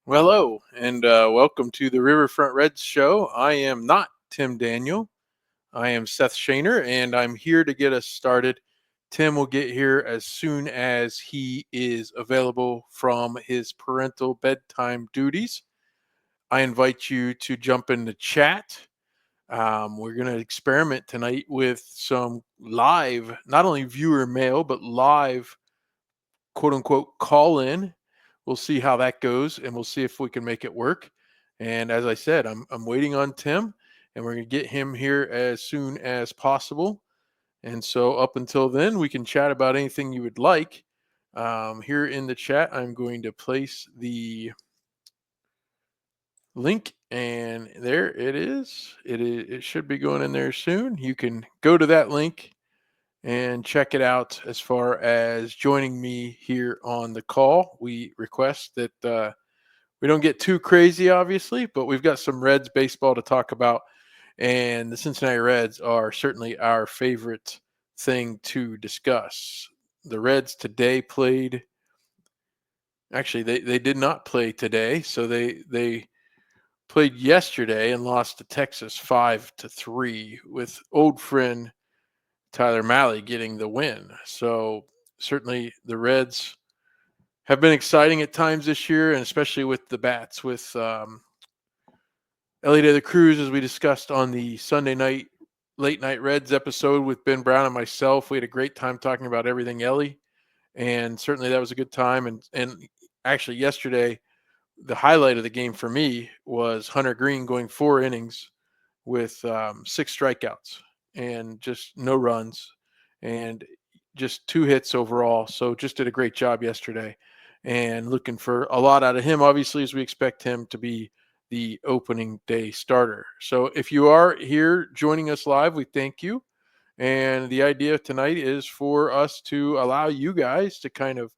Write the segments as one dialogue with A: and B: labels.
A: Well, hello, and welcome to the Riverfront Reds show. I am not Welcome to the Riverfront Reds show. I am not Tim Daniel. I am Seth Shaner, and I'm here to get us started. Tim will get here as soon as he is available from his parental bedtime duties. I invite you to jump in the chat. We're going to experiment tonight with some live, not only viewer mail, but live quote unquote call in. We'll see how that goes, and we'll see if we can make it work. And as I said, I'm waiting on Tim, and we're going to get him here as soon as possible. And so up until then, we can chat about anything you would like. Here in the chat, I'm going to place the link, and there it is. It should be going in there soon. You can go to that link and check it out. As far as joining me here on the call, we request that we don't get too crazy, obviously, but we've got some Reds baseball to talk about, and the Cincinnati Reds are certainly our favorite thing to discuss. The Reds today played. Actually, they did not play today, so they played yesterday and lost to Texas 5-3 with old friend Tyler Mahle getting the win. So certainly the Reds have been exciting at times this year, and especially with the bats with Ellie De La Cruz, as we discussed on the Sunday night late night Reds episode with Ben Brown and myself. We had a great time talking about everything Ellie, and certainly that was a good time. And actually yesterday, the highlight of the game for me was Hunter Green going 4 innings with 6 strikeouts and just no runs and just 2 hits overall. So just did a great job yesterday, and looking for a lot out of him, obviously, as we expect him to be the opening day starter. So if you are here joining us live, we thank you. And the idea tonight is for us to allow you guys to kind of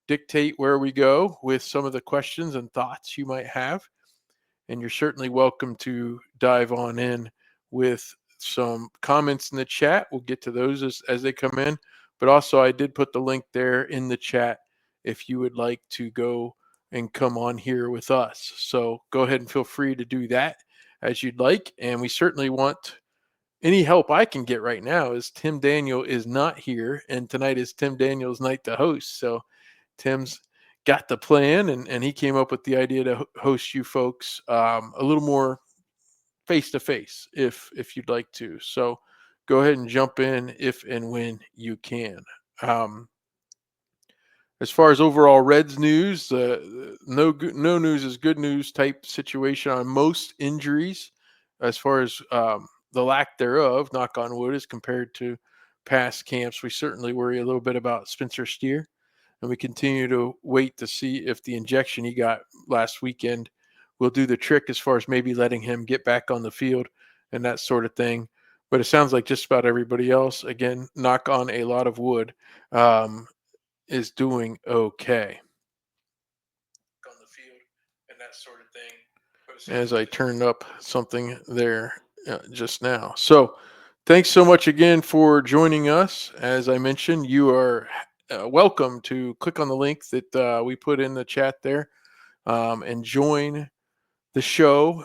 A: dictate where we go with some of the questions and thoughts you might have. And you're certainly welcome to dive on in with some comments in the chat. We'll get to those as they come in. But also, I did put the link there in the chat if you would like to go and come on here with us. So go ahead and feel free to do that as you'd like. And we certainly want any help I can get right now, as Tim Daniel is not here. And tonight is Tim Daniel's night to host. So Tim's got the plan, and he came up with the idea to host you folks a little more face to face if you'd like to. So go ahead and jump in if and when you can. Um, as far as overall Reds news, no news is good news type situation on most injuries, as far as the lack thereof, knock on wood, as compared to past camps. We certainly worry a little bit about Spencer Steer, and we continue to wait to see if the injection he got last weekend will do the trick, as far as maybe letting him get back on the field and that sort of thing. But it sounds like just about everybody else, again, knock on a lot of wood, um, is doing okay on the field and that sort of thing. As I turned up something there just now. So thanks so much again for joining us. As I mentioned, you are welcome to click on the link that we put in the chat there, and join the show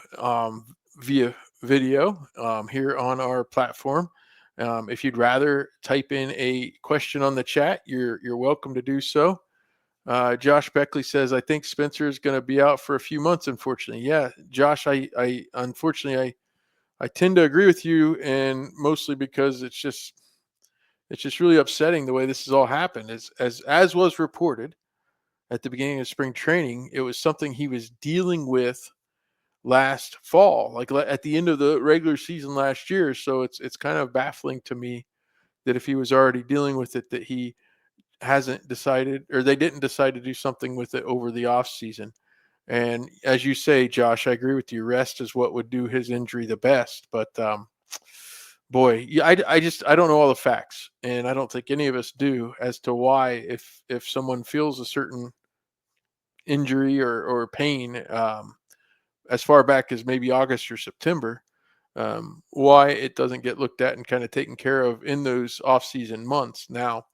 A: via video here on our platform. If you'd rather type in a question on the chat, you're welcome to do so. Josh Beckley says, "I think Spencer is going to be out for a few months. Unfortunately, yeah, Josh, I unfortunately I tend to agree with you, and mostly because it's just really upsetting the way this has all happened. As was reported at the beginning of spring training, it was something he was dealing with last fall, like at the end of the regular season last year. So it's kind of baffling to me that if he was already dealing with it, that he hasn't decided, or they didn't decide to do something with it over the off season. And as you say, Josh, I agree with you. Rest is what would do his injury the best. But boy, yeah, I don't know all the facts, and I don't think any of us do, as to why, if someone feels a certain injury or pain, as far back as maybe August or September, why it doesn't get looked at and kind of taken care of in those off-season months. Now,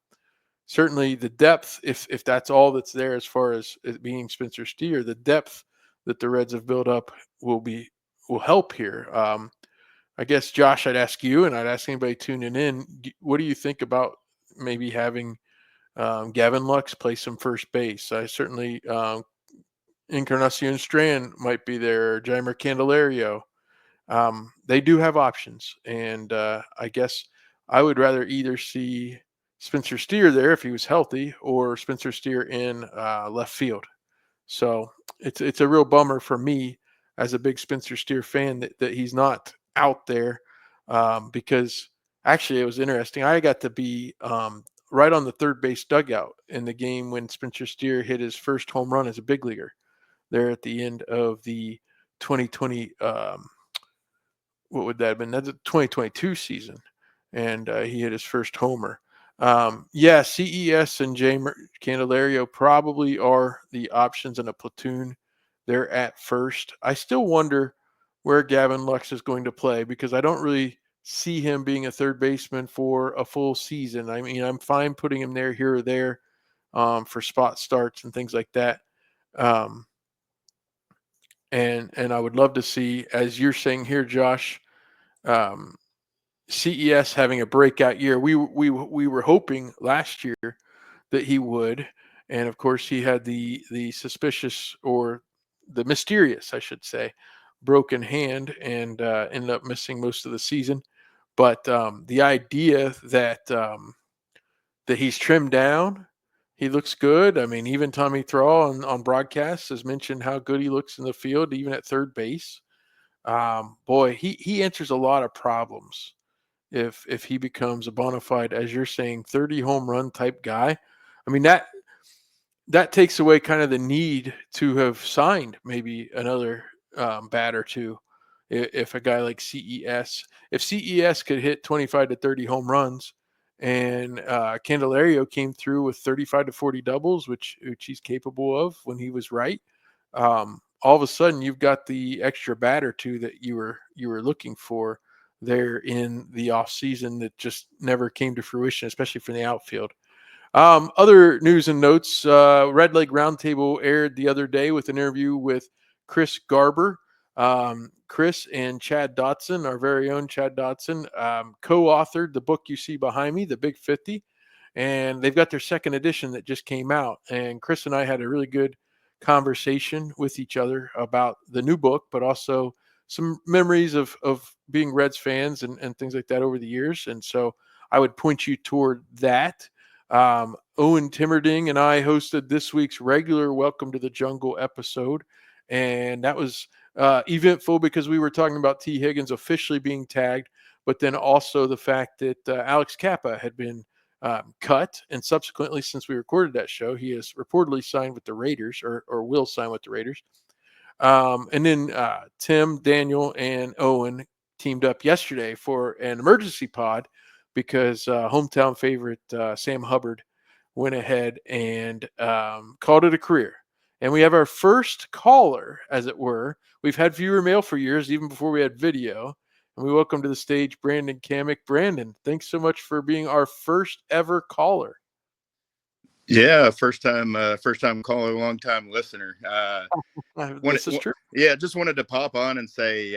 A: certainly the depth, if that's all that's there as far as it being Spencer Steer, the depth that the Reds have built up will help here. I guess Josh, I'd ask you, and I'd ask anybody tuning in, what do you think about maybe having Gavin Lux play some first base? I certainly Encarnacion Strand might be there, Jaimer Candelario. They do have options, and I guess I would rather either see Spencer Steer there if he was healthy, or Spencer Steer in left field. So it's a real bummer for me as a big Spencer Steer fan that he's not out there, because actually it was interesting. I got to be right on the third base dugout in the game when Spencer Steer hit his first home run as a big leaguer there at the end of the 2020, what would that have been? That's a 2022 season, and he hit his first homer. Yeah, CES and Candelario probably are the options in a platoon. They're at first. I still wonder where Gavin Lux is going to play, because I don't really see him being a third baseman for a full season. I mean, I'm fine putting him there, here or there, for spot starts and things like that. Um, and I would love to see, as you're saying here, Josh, um, CES having a breakout year. We were hoping last year that he would, and of course he had the suspicious, or the mysterious, I should say, broken hand, and ended up missing most of the season. But the idea that he's trimmed down, he looks good. I mean, even Tommy Thrall on broadcast has mentioned how good he looks in the field, even at third base. Boy, he answers a lot of problems if he becomes a bona fide, as you're saying, 30 home run type guy. I mean, that takes away kind of the need to have signed maybe another bat or two. If a guy like CES, if CES could hit 25 to 30 home runs, and Candelario came through with 35 to 40 doubles, which he's capable of when he was right, all of a sudden you've got the extra bat or two that you were looking for there in the off season that just never came to fruition, especially for the outfield. Other news and notes: Red Leg Roundtable aired the other day with an interview with Chris Garber. Chris and Chad Dotson, our very own Chad Dotson, co-authored the book you see behind me, The Big 50, and they've got their second edition that just came out. And Chris and I had a really good conversation with each other about the new book, but also some memories of being Reds fans and things like that over the years. And so I would point you toward that. Owen Timmerding and I hosted this week's regular Welcome to the Jungle episode, and that was eventful because we were talking about T. Higgins officially being tagged, but then also the fact that Alex Kappa had been cut, and subsequently, since we recorded that show, he has reportedly signed with the Raiders, or will sign with the Raiders. And then Tim, Daniel, and Owen teamed up yesterday for an emergency pod because hometown favorite Sam Hubbard went ahead and called it a career. And we have our first caller, as it were. We've had viewer mail for years, even before we had video. And we welcome to the stage Brandon Kamick. Brandon, thanks so much for being our first ever caller.
B: Yeah, first time caller, long time listener.
A: This is true.
B: Yeah, just wanted to pop on and say,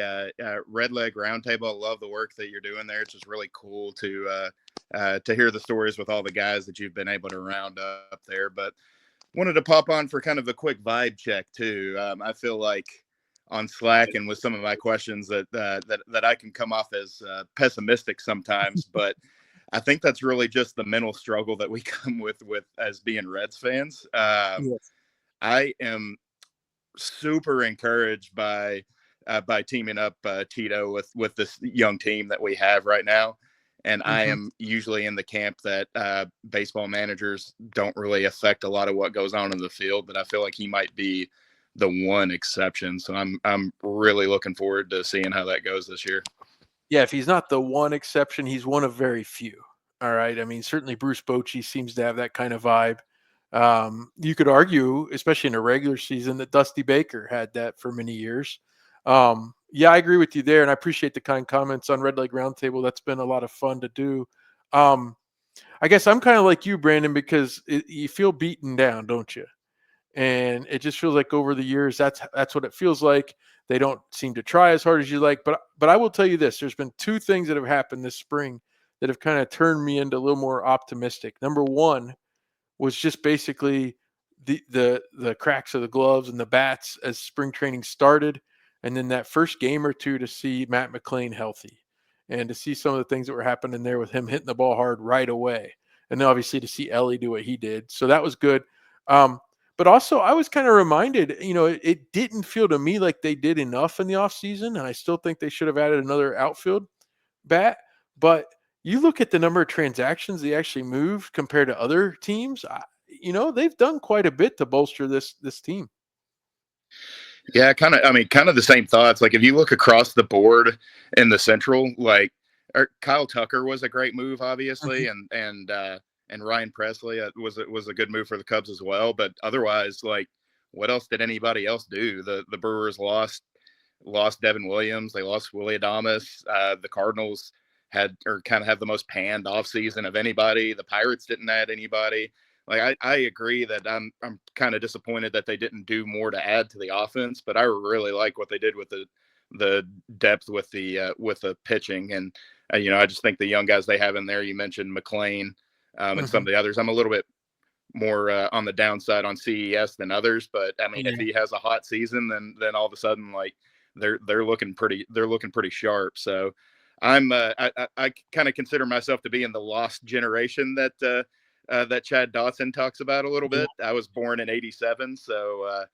B: Red Leg Roundtable. I love the work that you're doing there. It's just really cool to hear the stories with all the guys that you've been able to round up there. But wanted to pop on for kind of a quick vibe check too. I feel like on Slack and with some of my questions that I can come off as pessimistic sometimes, but I think that's really just the mental struggle that we come with as being Reds fans.
A: Yes.
B: I am super encouraged by teaming up Tito with this young team that we have right now. And I am usually in the camp that baseball managers don't really affect a lot of what goes on in the field, but I feel like he might be the one exception. So I'm really looking forward to seeing how that goes this year.
A: Yeah, if he's not the one exception, he's one of very few. All right. I mean, certainly Bruce Bochy seems to have that kind of vibe. You could argue, especially in a regular season, that Dusty Baker had that for many years. Yeah, I agree with you there, and I appreciate the kind comments on Red Leg Roundtable. That's been a lot of fun to do. I guess I'm kind of like you, Brandon, because you feel beaten down, don't you? And it just feels like over the years, that's what it feels like. They don't seem to try as hard as you like. But I will tell you this: there's been two things that have happened this spring that have kind of turned me into a little more optimistic. Number one was just basically the cracks of the gloves and the bats as spring training started, and then that first game or two to see Matt McLean healthy, and to see some of the things that were happening there with him hitting the ball hard right away, and then obviously to see Ellie do what he did. So that was good. But also, I was kind of reminded, it didn't feel to me like they did enough in the offseason, and I still think they should have added another outfield bat. But you look at the number of transactions they actually moved compared to other teams. They've done quite a bit to bolster this team.
B: Yeah, kind of. I mean, kind of the same thoughts. Like if you look across the board in the Central, like Kyle Tucker was a great move, obviously,
A: Mhm.
B: and Ryan Presley was a good move for the Cubs as well. But otherwise, like, what else did anybody else do? The Brewers lost Devin Williams. They lost Willie Adames. The Cardinals had or kind of have the most panned offseason of anybody. The Pirates didn't add anybody. Like I agree that I'm kind of disappointed that they didn't do more to add to the offense, but I really like what they did with the depth with the pitching, and I just think the young guys they have in there. You mentioned McLean and some
A: Mhm.
B: of the others. I'm a little bit more on the downside on CES than others, but I mean, if
C: Yeah.
B: he has a hot season, then all of a sudden, like they're looking pretty sharp. So I kind of consider myself to be in the lost generation that Chad Dotson talks about a little
C: Yeah.
B: bit. I was born in '87, so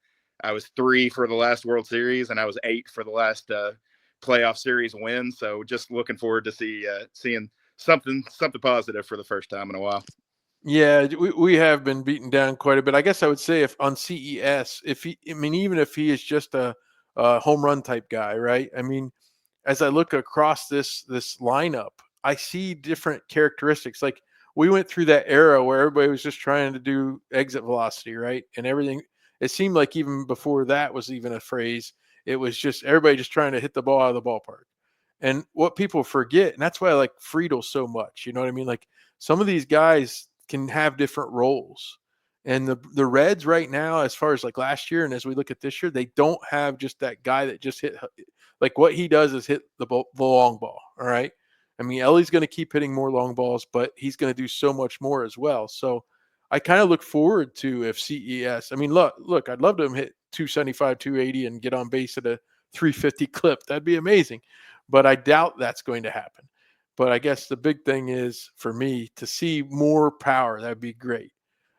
B: I was 3 for the last World Series, and I was 8 for the last playoff series win. So just looking forward to seeing something positive for the first time in a while.
A: Yeah, we have been beaten down quite a bit. I guess I would say if on CES, even if he is just a home run type guy, right? I mean, as I look across this lineup, I see different characteristics. Like we went through that era where everybody was just trying to do exit velocity, right? And everything. It seemed like even before that was even a phrase, it was just everybody just trying to hit the ball out of the ballpark. And what people forget, and that's why I like Friedel so much. You know what I mean? Like some of these guys can have different roles. And the Reds right now, as far as like last year and as we look at this year, they don't have just that guy that just hit, like what he does is hit the long ball. All right. I mean, Ellie's going to keep hitting more long balls, but he's going to do so much more as well. So I kind of look forward to if CES. I mean, look, I'd love to hit 275, 280 and get on base at a 350 clip. That'd be amazing. But I doubt that's going to happen. But I guess the big thing is for me to see more power. That'd be great.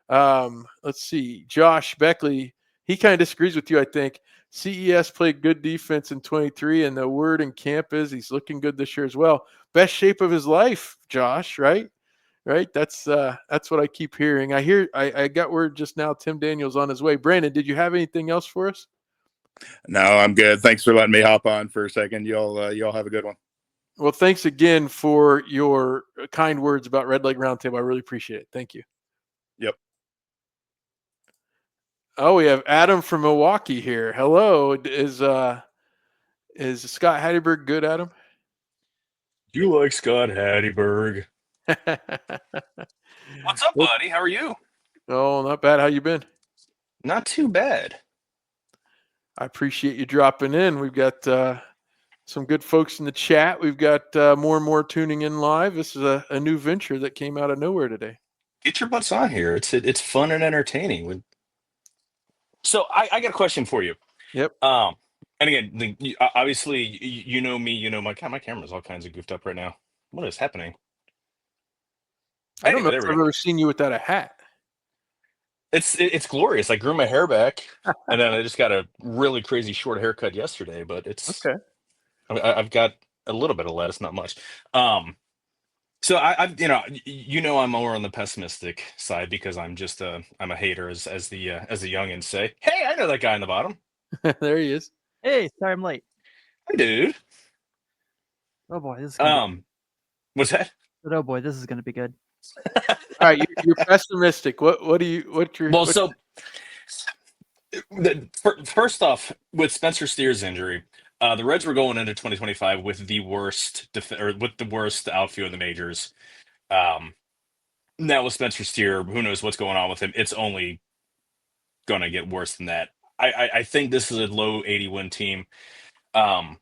A: Let's see. Josh Beckley, he kind of disagrees with you, I think. CES played good defense in 23, and the word in camp is he's looking good this year as well. Best shape of his life, Josh, right? Right? That's what I keep hearing. I got word just now Tim Daniels on his way. Brandon, did you have anything else for us?
B: No, I'm good. Thanks for letting me hop on for a second. Y'all have a good one.
A: Well, thanks again for your kind words about Red Leg Roundtable. I really appreciate it. Thank you.
B: Yep.
A: Oh, we have Adam from Milwaukee here. Hello. Is Scott Hatterberg good, Adam?
D: You like Scott Hatteberg. What's up,
A: Oh,
D: buddy? How are you?
A: not bad. How you been?
D: Not too bad.
A: I appreciate you dropping in. We've got some good folks in the chat. We've got more and more tuning in live. This is a new venture that came out of nowhere today.
D: Get your butts on here. It's fun and entertaining. So I got a question for you.
A: Yep.
D: Um, and again, obviously you know me. You know my camera's all kinds of goofed up right now. What is happening?
A: I don't know
D: Anyway, there
A: if
D: we
A: I've
D: go.
A: ever seen you without a hat.
D: It's glorious. I grew my hair back, and then I just got a really crazy short haircut yesterday. But
A: Okay.
D: I've got a little bit of lettuce, not much. Um, So I've I'm more on the pessimistic side because I'm a hater as the youngins say. Hey, I know that guy in the bottom.
A: There he is.
C: Hey, sorry I'm late.
D: Hi, dude.
C: Oh boy, this is gonna
D: What's that?
C: be. Oh boy, this is gonna be good.
A: All right, you're pessimistic. What do you
D: Well, so first off, with Spencer Steer's injury, the Reds were going into 2025 with the worst or with the worst outfield in the majors. Um, Now with Spencer Steer, who knows what's going on with him? It's only going to get worse than that. I think this is a low 80 win team. Um,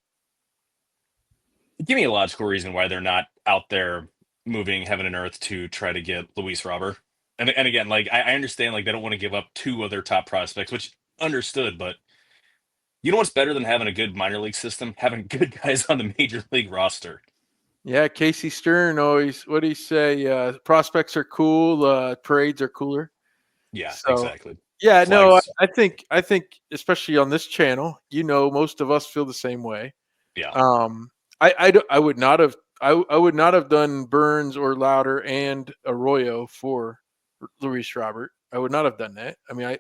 D: Give me a logical reason why they're not out there moving heaven and earth to try to get Luis Robert. And again, like I understand, like they don't want to give up two of their top prospects, which understood. But you know what's better than having a good minor league system? Having good guys on the major league roster.
A: Yeah, Casey Stern always, what do you say? Prospects are cool, parades are cooler.
D: Yeah,
A: So,
D: exactly.
A: yeah, no,
D: Flags.
A: I think especially on this channel, most of us feel the same way.
D: Yeah.
A: I would not have I would not have done Burns or Louder and Arroyo for Luis Robert. I would not have done that. I mean,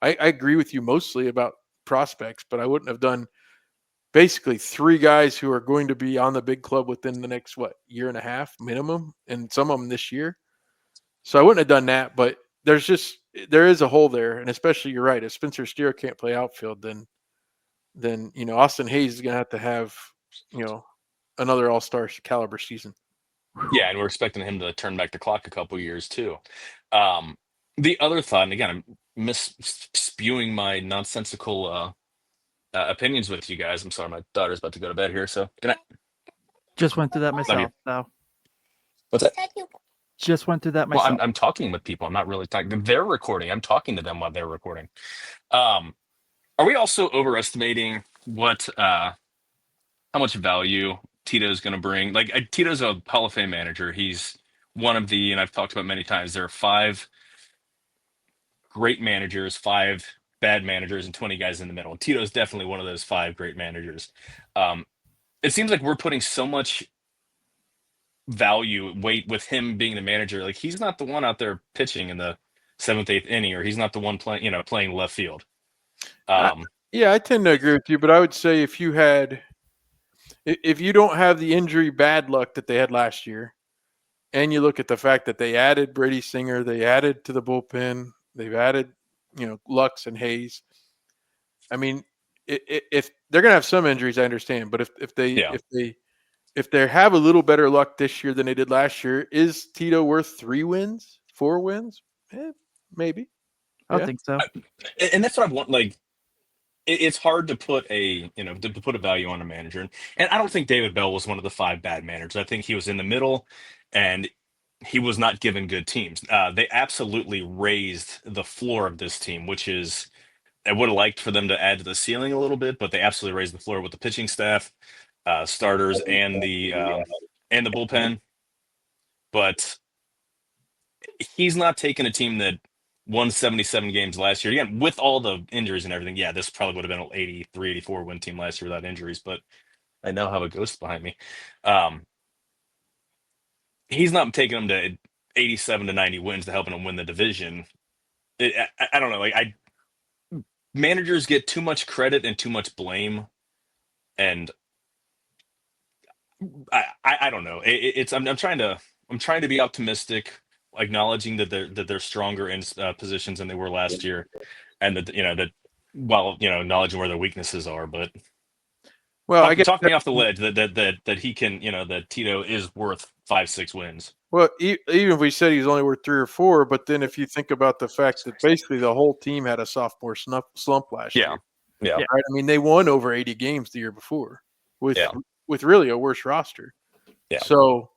A: I agree with you mostly about prospects, but I wouldn't have done basically three guys who are going to be on the big club within the next year and a half minimum, and some of them this year. So I wouldn't have done that, but there is a hole there, and especially you're right. If Spencer Steer can't play outfield, then Austin Hayes is going to have another all-star caliber season.
D: Yeah, and we're expecting him to turn back the clock a couple years too. The other thought, and again, I'm spewing my nonsensical opinions with you guys. I'm sorry, my daughter's about to go to bed here, so good night.
C: Just went through that myself. So
D: What's that?
C: just went through that
D: Well,
C: myself.
D: I'm talking with people. I'm not really talking. They're recording. I'm talking to them while they're recording. Are we also overestimating how much value Tito's going to bring? Like Tito's a Hall of Fame manager. He's one of the, and I've talked about many times, there are 5 great managers, 5 bad managers, and 20 guys in the middle. And Tito's definitely one of those 5 great managers. It seems like we're putting so much weight with him being the manager. Like he's not the one out there pitching in the 7th, 8th inning, or he's not the one playing left field.
A: Yeah, I tend to agree with you, but I would say if you don't have the injury bad luck that they had last year, and you look at the fact that they added Brady Singer, they added to the bullpen, they've added, Lux and Hayes. I mean, if they're going to have some injuries, I understand, but if they have a little better luck this year than they did last year, is Tito worth 3 wins, 4 wins? Maybe.
C: I
A: Yeah.
C: think so.
D: And that's what I want. Like, it's hard to put to put a value on a manager, and I don't think David Bell was one of the 5 bad managers. I think he was in the middle, and he was not given good teams. They absolutely raised the floor of this team, which is I would have liked for them to add to the ceiling a little bit, but they absolutely raised the floor with the pitching staff, starters, and the bullpen. But he's not taking a team that won 77 games last year. Again, with all the injuries and everything, yeah, this probably would have been an 83, 84 win team last year without injuries, but I now have a ghost behind me. He's not taking them to 87 to 90 wins to helping them win the division. I don't know. Like managers get too much credit and too much blame, and I don't know. I'm trying to be optimistic, acknowledging that they're stronger in positions than they were last year, and that while acknowledging where their weaknesses are. But
A: Well, I guess
D: talk me off the ledge that he can that Tito is worth 5-6 wins.
A: Well, even if we said he's only worth 3 or 4, but then if you think about the fact that basically the whole team had a sophomore slump last year,
D: Yeah.
A: right? I mean, they won over 80 games the year before with really a worse roster.
D: Yeah.
A: So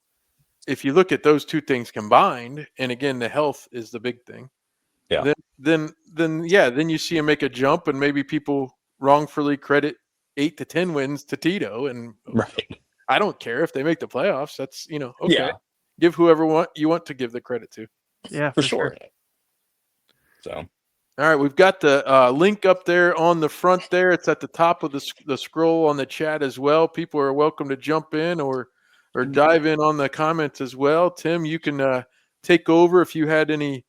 A: if you look at those two things combined, and again, the health is the big thing.
D: Yeah.
A: Then you see him make a jump, and maybe people wrongfully credit 8 to 10 wins to Tito, and
D: Right.
A: I don't care if they make the playoffs. That's okay.
D: Yeah.
A: Give whoever you want to give the credit to.
C: Yeah,
D: For sure. So,
A: all right, we've got the link up there on the front there. It's at the top of the scroll on the chat as well. People are welcome to jump in or dive in on the comments as well. Tim, you can take over if you had any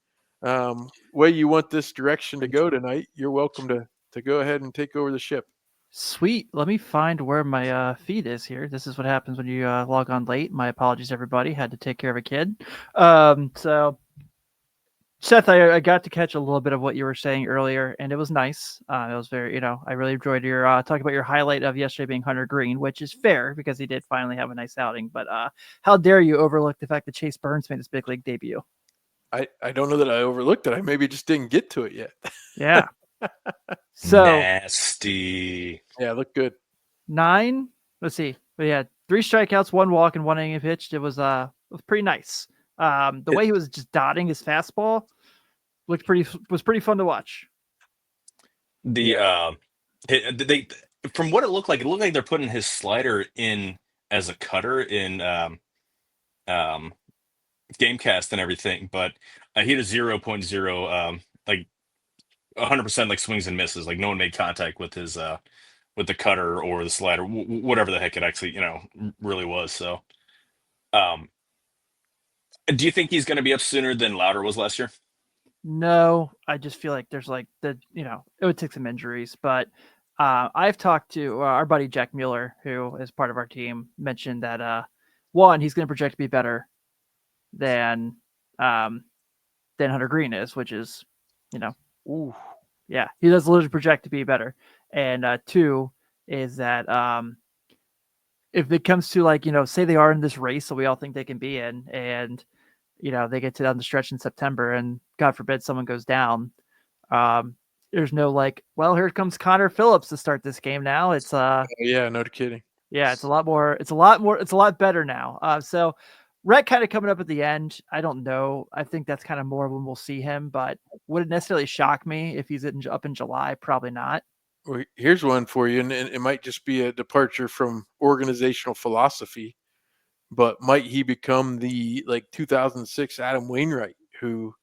A: way you want this direction to go tonight. You're welcome to go ahead and take over the ship.
C: Sweet. Let me find where my feed is here. This is what happens when you log on late. My apologies, everybody. Had to take care of a kid. So, Seth, I got to catch a little bit of what you were saying earlier, and it was nice. It was very, I really enjoyed your talking about your highlight of yesterday being Hunter Green, which is fair because he did finally have a nice outing. But how dare you overlook the fact that Chase Burns made his big league debut?
A: I don't know that I overlooked it. I maybe just didn't get to it yet.
C: Yeah. So
D: Nasty.
A: Yeah, looked good.
C: 9. Let's see. We had 3 strikeouts, 1 walk, and 1 inning pitched. It was pretty nice. The way he was just dotting his fastball was pretty fun to watch.
D: They from what it looked like they're putting his slider in as a cutter in Gamecast and everything, but he had a 0.0 like 100% like swings and misses. Like no one made contact with the cutter or the slider, whatever the heck it actually really was. So, um, do you think he's going to be up sooner than Louder was last year?
C: No, I just feel like there's like it would take some injuries, but I've talked to our buddy Jack Mueller, who is part of our team, mentioned that one, he's going to project to be better than Hunter Green is, which is,
A: Ooh.
C: yeah, he does literally project to be better. And 2 is that if it comes to like, say they are in this race, so we all think they can be in, and they get to down the stretch in September, and God forbid someone goes down. There's no like, well, here comes Connor Phillips to start this game now. It's
A: Yeah, no kidding.
C: yeah, it's a lot better now. So Rhett kind of coming up at the end. I don't know. I think that's kind of more when we'll see him, but would it necessarily shock me if he's up in July? Probably not.
A: Well, here's one for you, and it might just be a departure from organizational philosophy, but might he become the 2006 Adam Wainwright, who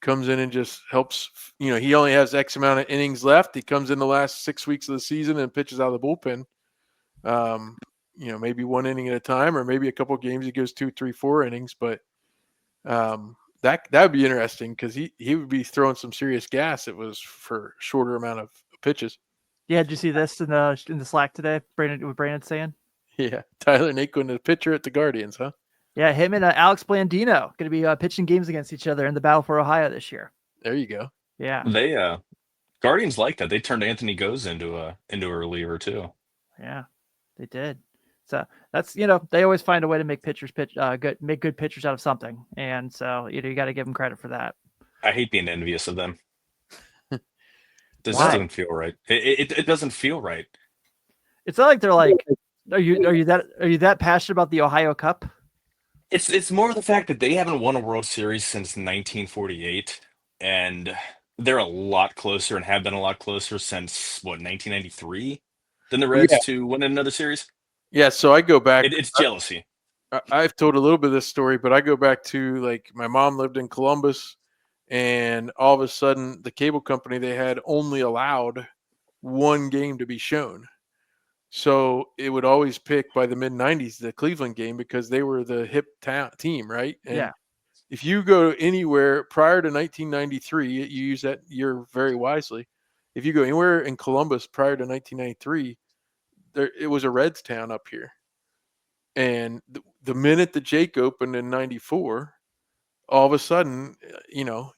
A: comes in and just helps? He only has X amount of innings left. He comes in the last 6 weeks of the season and pitches out of the bullpen. Maybe 1 inning at a time, or maybe a couple of games he goes 2, 3, 4 innings. But that would be interesting because he would be throwing some serious gas. It was for a shorter amount of pitches.
C: Yeah, did you see this in the Slack today? What Brandon's saying?
A: Yeah, Tyler Naquin, the pitcher at the Guardians, huh?
C: Yeah, him and Alex Blandino going to be pitching games against each other in the battle for Ohio this year.
A: There you go.
C: Yeah,
D: They Guardians like that. They turned Anthony Goes into a reliever too.
C: Yeah, they did. So that's they always find a way to make pitchers make good pitchers out of something, and so you got to give them credit for that.
D: I hate being envious of them. This
C: Why?
D: doesn't feel right. It doesn't feel right.
C: It's not like they're like, are you that passionate about the Ohio Cup?
D: It's more of the fact that they haven't won a World Series since 1948, and they're a lot closer and have been a lot closer since 1993 than the Reds to win another series.
A: Yeah, so I go back.
D: It's jealousy.
A: I've told a little bit of this story, but I go back to my mom lived in Columbus, and all of a sudden the cable company, they had only allowed 1 game to be shown. So it would always pick by the mid 90s, the Cleveland game, because they were the hip team, right? And
C: yeah.
A: If you go anywhere prior to 1993, you use that year very wisely. If you go anywhere in Columbus prior to 1993, it was a Reds town up here. And the minute the Jake opened in 94, all of a sudden,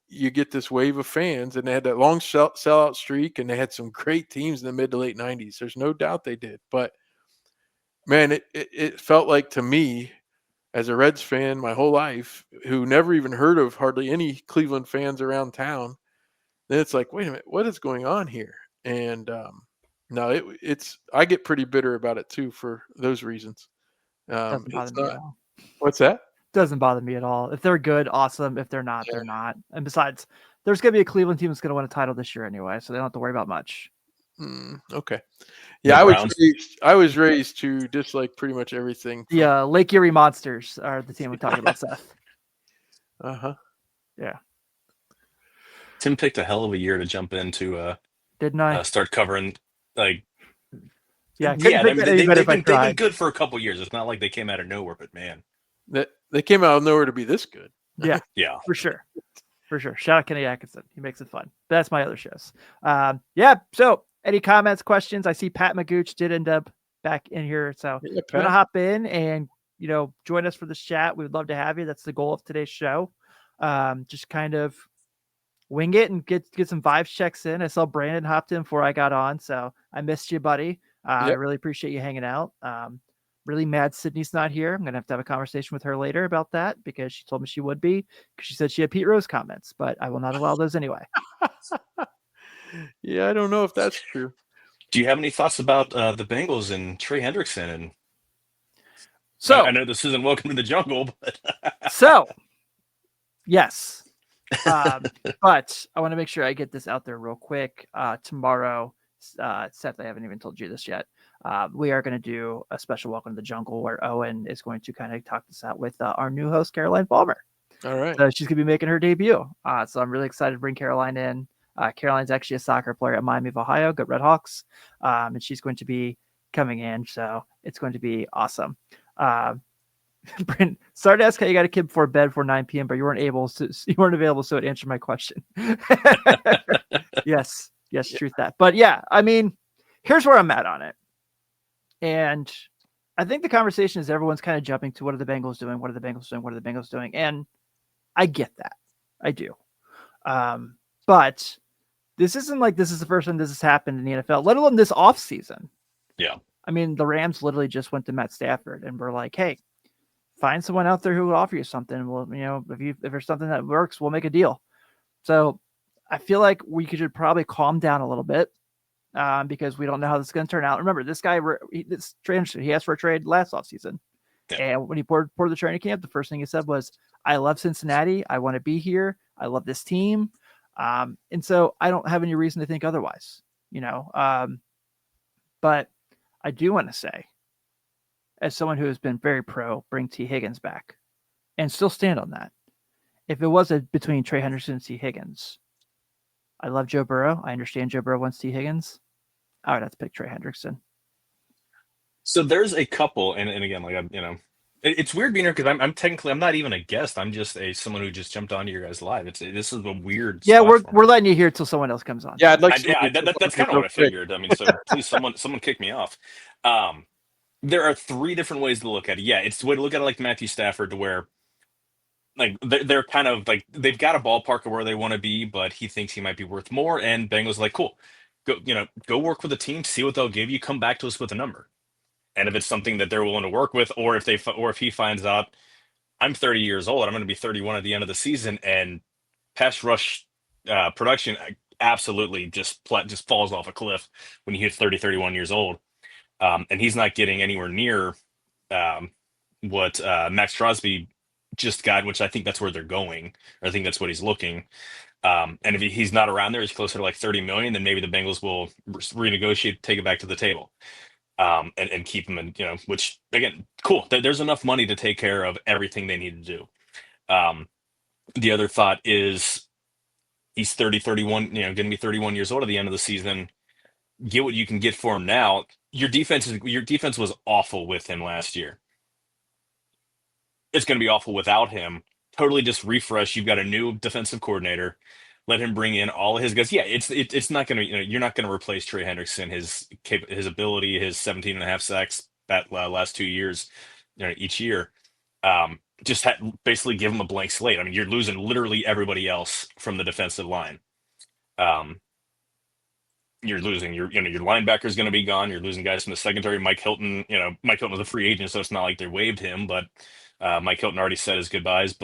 A: you get this wave of fans, and they had that long sellout streak, and they had some great teams in the mid to late 90s. There's no doubt they did. But, man, it felt like to me, as a Reds fan my whole life, who never even heard of hardly any Cleveland fans around town, then it's like, wait a minute, what is going on here? And no, I get pretty bitter about it too for those reasons.
C: Doesn't bother me at all.
A: What's that?
C: Doesn't bother me at all. If they're good, awesome. If they're not, they're not. And besides, there's going to be a Cleveland team that's going to win a title this year anyway, so they don't have to worry about much.
A: Okay. Yeah, I was raised to dislike pretty much everything.
C: Yeah, Lake Erie Monsters are the team we're talking about, Seth.
A: Uh-huh.
C: Yeah.
D: Tim picked a hell of a year to jump into
C: didn't I?
D: Start covering
C: they've
D: been good for a couple years. It's not like they came out of nowhere, but man,
A: they came out of nowhere to be this good.
C: Yeah,
D: yeah,
C: for sure. Shout out Kenny Atkinson. He makes it fun. That's my other shows. Yeah. So, any comments, questions? I see Pat Magooch did end up back in here, so I'm gonna hop in and join us for this chat. We would love to have you. That's the goal of today's show. Just kind of wing it and get some vibes checks in. I saw Brandon hopped in before I got on, so I missed you, buddy. I really appreciate you hanging out. really mad Sydney's not here. I'm gonna have to have a conversation with her later about that because she told me she would be, because she said she had Pete Rose comments, but I will not allow those anyway.
A: Yeah, I don't know if that's true.
D: Do you have any thoughts about the Bengals and Trey Hendrickson? And
C: So
D: I know this isn't Welcome to the Jungle, but
C: So, yes. But I want to make sure I get this out there real quick. Tomorrow, Seth, I haven't even told you this yet. We are going to do a special Welcome to the Jungle where Owen is going to kind of talk this out with our new host, Caroline Palmer.
A: All right.
C: So she's going to be making her debut. So I'm really excited to bring Caroline in. Caroline's actually a soccer player at Miami of Ohio, Good Red Hawks. And she's going to be coming in. So it's going to be awesome. Brent, sorry to ask how you got a kid before bed for 9 p.m., but you weren't available, so it answered my question. yes, truth that. But yeah, I mean, here's where I'm at on it. And I think the conversation is everyone's kind of jumping to what are the Bengals doing? What are the Bengals doing? What are the Bengals doing? And I get that. I do. But this isn't like this is the first time this has happened in the NFL, let alone this offseason.
D: Yeah.
C: I mean, the Rams literally just went to Matt Stafford and were like, hey, find someone out there who will offer you something. Well, if there's something that works, we'll make a deal. So I feel like we should probably calm down a little bit because we don't know how this is going to turn out. Remember, this guy, this trade, he asked for a trade last offseason. Yeah. And when he poured the training camp, the first thing he said was, I love Cincinnati. I want to be here. I love this team. And so I don't have any reason to think otherwise, but I do want to say, as someone who has been very pro, bring T. Higgins back and still stand on that. If it was between Trey Hendrickson and T. Higgins, I love Joe Burrow. I understand Joe Burrow wants T. Higgins. I would have to pick Trey Hendrickson.
D: So there's a couple, and again, like it's weird being here because I'm not even a guest. I'm just someone who just jumped onto your guys live. This is a weird.
C: Yeah, we're letting you here till someone else comes on.
A: Yeah, I'd like.
D: That's kind of what I figured. I mean, so please, someone kick me off. There are three different ways to look at it. Yeah, it's the way to look at it like Matthew Stafford, to where like they're kind of like they've got a ballpark of where they want to be, but he thinks he might be worth more. And Bengals like, cool, go work with the team, see what they'll give you, come back to us with a number. And if it's something that they're willing to work with, or if he finds out I'm 30 years old, I'm going to be 31 at the end of the season, and pass rush production absolutely just falls off a cliff when you hit 30, 31 years old. And he's not getting anywhere near what Max Crosby just got, which I think that's where they're going. I think that's what he's looking. And if he's not around there, he's closer to like 30 million, then maybe the Bengals will renegotiate, take it back to the table, and keep him in, which again, cool. There's enough money to take care of everything they need to do. The other thought is he's 31, going to be 31 years old at the end of the season. Get what you can get for him now. Your defense was awful with him last year. It's going to be awful without him. Totally just refresh. You've got a new defensive coordinator. Let him bring in all of his guys. Yeah, it's not going to, you're not going to replace Trey Hendrickson, his ability, his 17.5 sacks that last 2 years, each year. Just basically give him a blank slate. I mean, you're losing literally everybody else from the defensive line. You're losing your linebacker is going to be gone. You're losing guys from the secondary. Mike Hilton was a free agent, so it's not like they waived him, but Mike Hilton already said his goodbyes.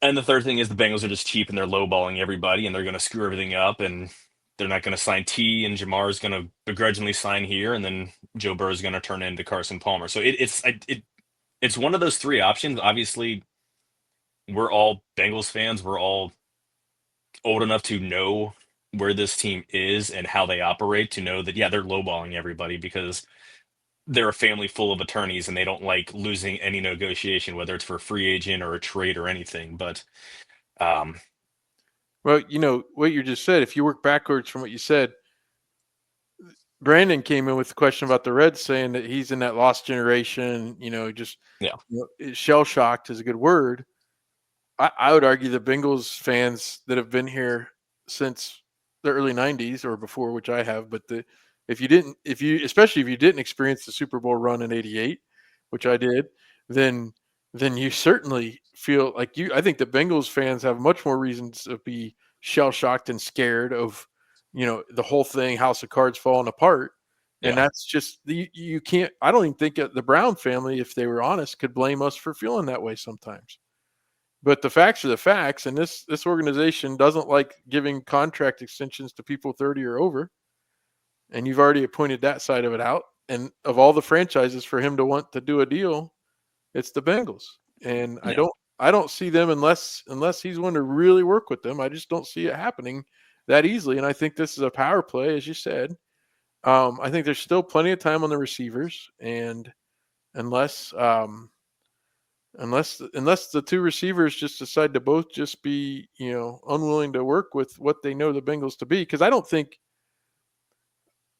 D: And the third thing is the Bengals are just cheap and they're lowballing everybody, and they're going to screw everything up, and they're not going to sign T, and Jamar is going to begrudgingly sign here, and then Joe Burrow is going to turn into Carson Palmer. So it's one of those three options. Obviously, we're all Bengals fans. We're all old enough to know where this team is and how they operate, to know that, yeah, they're lowballing everybody because they're a family full of attorneys and they don't like losing any negotiation, whether it's for a free agent or a trade or anything. But
A: well, what you just said, if you work backwards from what you said, Brandon came in with the question about the Reds, saying that he's in that lost generation, shell shocked is a good word. I would argue the Bengals fans that have been here since the early 90s or before, which I have, but especially if you didn't experience the Super Bowl run in 88, which I did, then you certainly feel like I think the Bengals fans have much more reasons to be shell shocked and scared of, the whole thing, house of cards falling apart, And
D: Yeah.
A: that's just you can't. I don't even think the Brown family, if they were honest, could blame us for feeling that way sometimes. But the facts are the facts, and this organization doesn't like giving contract extensions to people 30 or over. And you've already pointed that side of it out. And of all the franchises for him to want to do a deal, it's the Bengals. And
D: Yeah.
A: I don't see them unless he's willing to really work with them. I just don't see it happening that easily. And I think this is a power play, as you said. I think there's still plenty of time on the receivers, and unless the two receivers just decide to both just be unwilling to work with what they know the Bengals to be, because I don't think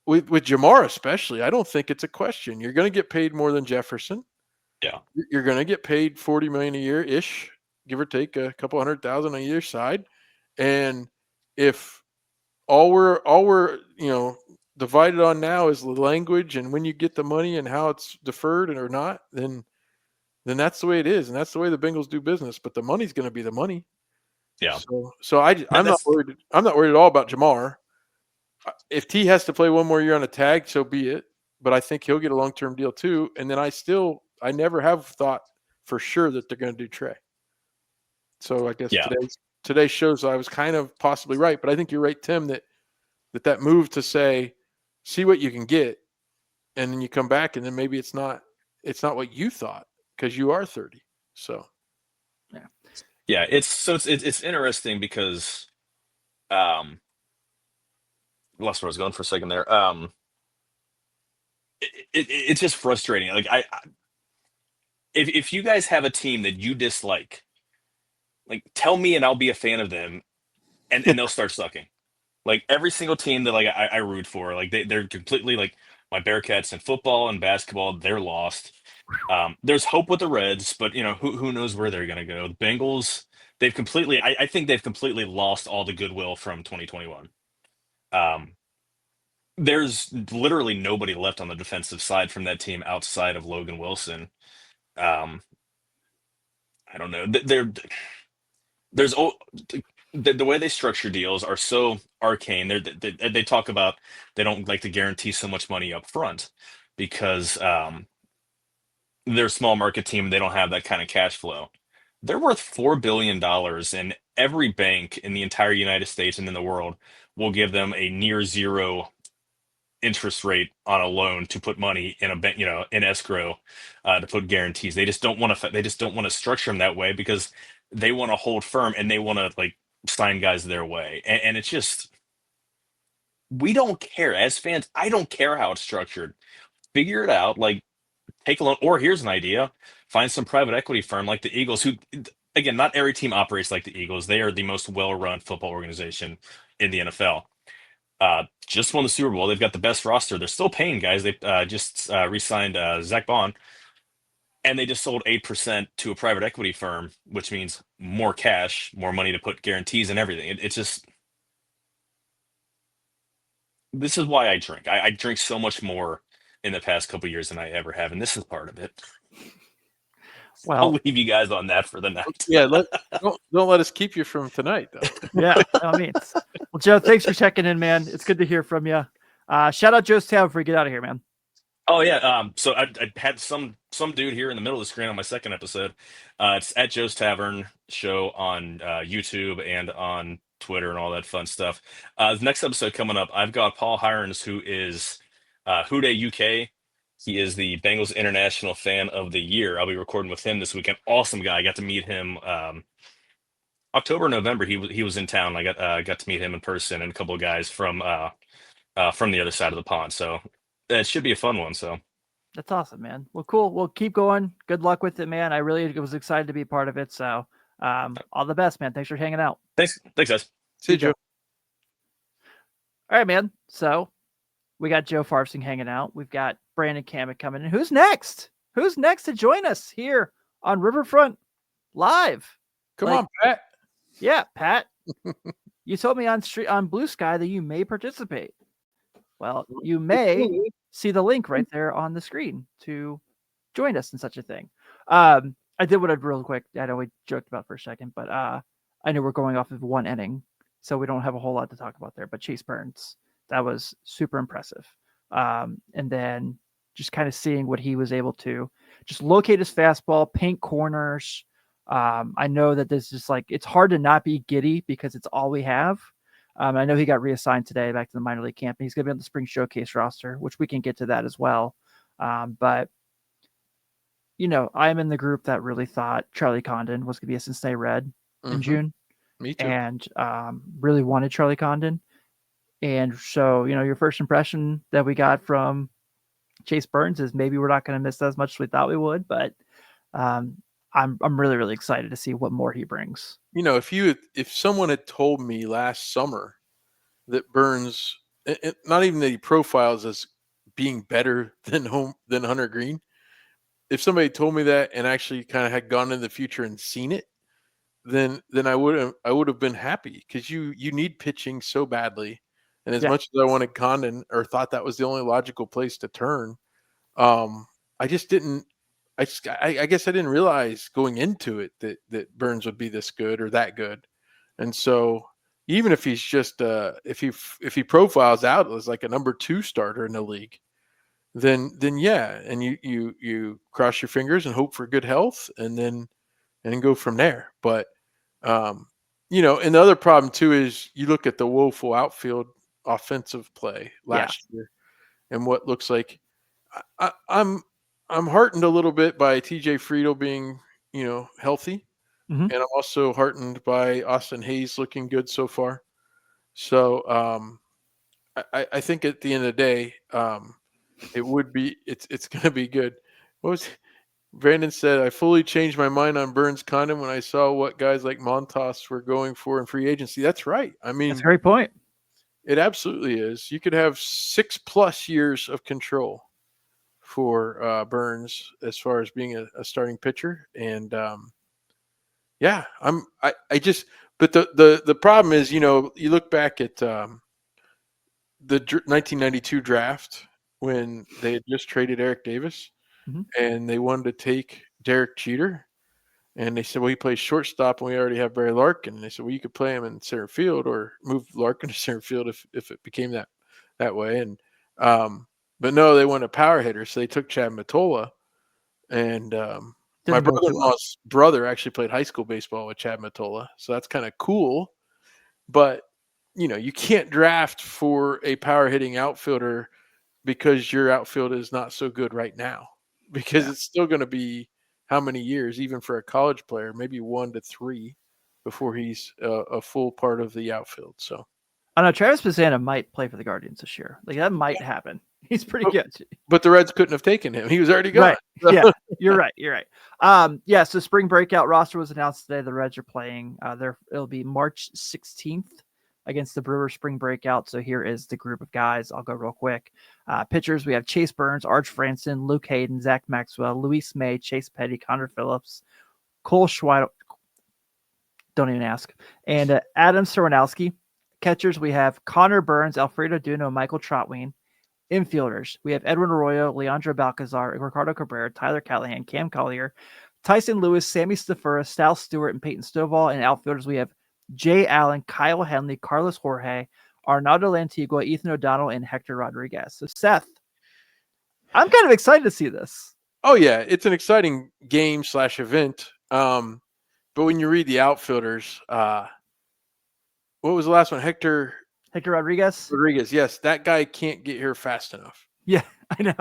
A: with Jamar especially, I don't think it's a question. You're going to get paid more than Jefferson.
D: Yeah.
A: You're going to get paid $40 million a year ish, give or take a couple $100,000 a year side, and if all we're divided on now is the language and when you get the money and how it's deferred or not, then that's the way it is, and that's the way the Bengals do business. But the money's going to be the money.
D: Yeah.
A: I'm not worried. I'm not worried at all about Jamar. If T has to play one more year on a tag, so be it. But I think he'll get a long-term deal too. And then I never have thought for sure that they're going to do Trey. So I guess today shows I was kind of possibly right. But I think you're right, Tim, that move to say, see what you can get, and then you come back, and then maybe it's not what you thought because you are 30. So
D: Yeah, it's interesting because lost where I was going for a second there. It's just frustrating. Like if you guys have a team that you dislike, like tell me and I'll be a fan of them, and they'll start sucking. Like every single team that like I root for, like they're completely like my Bearcats in football and basketball, they're lost. There's hope with the Reds, but who knows where they're gonna go. The Bengals, they've completely I think they've completely lost all the goodwill from 2021. There's literally nobody left on the defensive side from that team outside of Logan Wilson. Um, I don't know. There's the way they structure deals are so arcane. They talk about they don't like to guarantee so much money up front because they're a small market team. They don't have that kind of cash flow. They're worth $4 billion, and every bank in the entire United States and in the world will give them a near zero interest rate on a loan to put money in a bank, in escrow, to put guarantees. They just don't want to. They just don't want to structure them that way because they want to hold firm and they want to like sign guys their way. And it's just we don't care as fans. I don't care how it's structured. Figure it out. Like take a loan. Or here's an idea: find some private equity firm like the Eagles, who, again, not every team operates like the Eagles. They are the most well-run football organization in the NFL. Just won the Super Bowl. They've got the best roster. They're still paying guys. They just re-signed Zach Bond, and they just sold 8% to a private equity firm, which means more cash, more money to put guarantees and everything. It's just this is why I drink. I drink so much more in the past couple years than I ever have, and this is part of it. I'll
C: Well,
D: leave you guys on that for the night.
A: yeah, don't let us keep you from tonight though.
C: yeah, I mean, well, Joe, thanks for checking in, man. It's good to hear from you. Shout out Joe's Town before we get out of here, man.
D: Oh yeah. So I had some dude here in the middle of the screen on my second episode. It's at Joe's Tavern Show on YouTube and on Twitter and all that fun stuff. The next episode coming up, I've got Paul Hirons, who is Houday UK. He is the Bengals International Fan of the Year. I'll be recording with him this weekend. Awesome guy. I got to meet him October, November. He was in town. I got to meet him in person and a couple of guys from the other side of the pond. So it should be a fun one. So
C: That's awesome, man. Well, cool. We'll keep going. Good luck with it, man. I really was excited to be part of it. So all the best, man. Thanks for hanging out.
D: thanks guys.
A: See you, Joe.
C: All right, man. So we got Joe Farfsing hanging out. We've got Brandon Kamek coming in. Who's next? Who's next to join us here on Riverfront Live?
A: Come on, Pat.
C: Yeah, Pat. You told me on Blue Sky that you may participate. Well, you may see the link right there on the screen to join us in such a thing. I did what I real quick. I know we joked about for a second, but I know we're going off of one inning, so we don't have a whole lot to talk about there. But Chase Burns, that was super impressive. And then just kind of seeing what he was able to just locate his fastball, paint corners. I know that this is like, it's hard to not be giddy because it's all we have. I know he got reassigned today back to the minor league camp, and he's going to be on the spring showcase roster, which we can get to that as well. But, I'm in the group that really thought Charlie Condon was going to be a Cincinnati Red in June.
A: Me too.
C: And really wanted Charlie Condon. And so, your first impression that we got from Chase Burns is maybe we're not going to miss as much as we thought we would, but I'm really, really excited to see what more he brings.
A: If someone had told me last summer that Burns, not even that he profiles as being better than Hunter Green, if somebody told me that and actually kind of had gone in the future and seen it, then I would have been happy, because you need pitching so badly. And as much as I wanted Condon, or thought that was the only logical place to turn, I just didn't. I guess I didn't realize going into it that Burns would be this good or that good. And so even if he's just if he profiles out as like a number 2 starter in the league, then yeah, and you cross your fingers and hope for good health, and then go from there. But and the other problem too is you look at the woeful outfield offensive play last year and what looks like. I'm heartened a little bit by TJ Friedel being healthy, and I'm also heartened by Austin Hayes looking good so far. So I think at the end of the day, it's going to be good. What was Brandon said? I fully changed my mind on Burns Condon when I saw what guys like Montas were going for in free agency. That's right. I mean,
C: that's a great point.
A: It absolutely is. You could have 6+ years of control for Burns as far as being a starting pitcher. And but the problem is, you look back at the 1992 draft when they had just traded Eric Davis, and they wanted to take Derek Jeter. And they said, well, he plays shortstop, and we already have Barry Larkin. And they said, well, you could play him in center field or move Larkin to center field if it became that way. And but no, they wanted a power hitter, so they took Chad Mottola. And my brother-in-law's brother actually played high school baseball with Chad Mottola, so that's kind of cool. But you can't draft for a power hitting outfielder because your outfield is not so good right now, because it's still going to be how many years, even for a college player, maybe 1 to 3 before he's a full part of the outfield. So
C: I know Travis Pisana might play for the Guardians this year. Like, that might happen. He's pretty good.
A: But the Reds couldn't have taken him. He was already gone.
C: Right. Yeah, you're right. You're right. So spring breakout roster was announced today. The Reds are playing. It'll be March 16th against the Brewers spring breakout. So here is the group of guys. I'll go real quick. Pitchers, we have Chase Burns, Arch Franson, Luke Hayden, Zach Maxwell, Luis May, Chase Petty, Connor Phillips, Cole Schweidel. Don't even ask. And Adam Sorowanowski. Catchers, we have Connor Burns, Alfredo Duno, Michael Trotwine. Infielders, we have Edwin Arroyo, Leandro Balcazar, Ricardo Cabrera, Tyler Callahan, Cam Collier, Tyson Lewis, Sammy Stafura, Stal Stewart, and Peyton Stovall. And outfielders, we have Jay Allen, Kyle Henley, Carlos Jorge, Arnaldo Lantigua, Ethan O'Donnell, and Hector Rodriguez. So, Seth, I'm kind of excited to see this.
A: Oh, yeah. It's an exciting game/event. But when you read the outfielders, what was the last one? Hector
C: Rodriguez?
A: Yes, that guy can't get here fast enough.
C: Yeah, I know.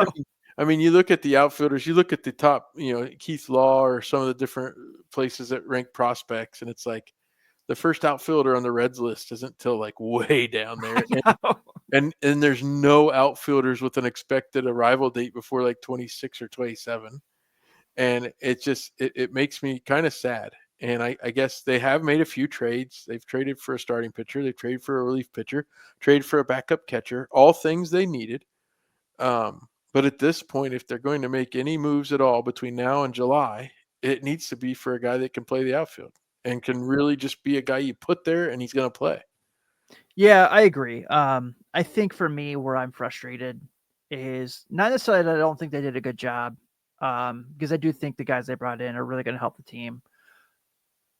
A: I mean, you look at the outfielders, you look at the top, Keith Law or some of the different places that rank prospects, and it's like the first outfielder on the Reds list isn't till like way down there. And there's no outfielders with an expected arrival date before like 26 or 27. And it makes me kind of sad. And I guess they have made a few trades. They've traded for a starting pitcher. They've traded for a relief pitcher, traded for a backup catcher, all things they needed. But at this point, if they're going to make any moves at all between now and July, it needs to be for a guy that can play the outfield and can really just be a guy you put there and he's going to play.
C: Yeah, I agree. I think for me, where I'm frustrated is not necessarily that I don't think they did a good job, because I do think the guys they brought in are really going to help the team.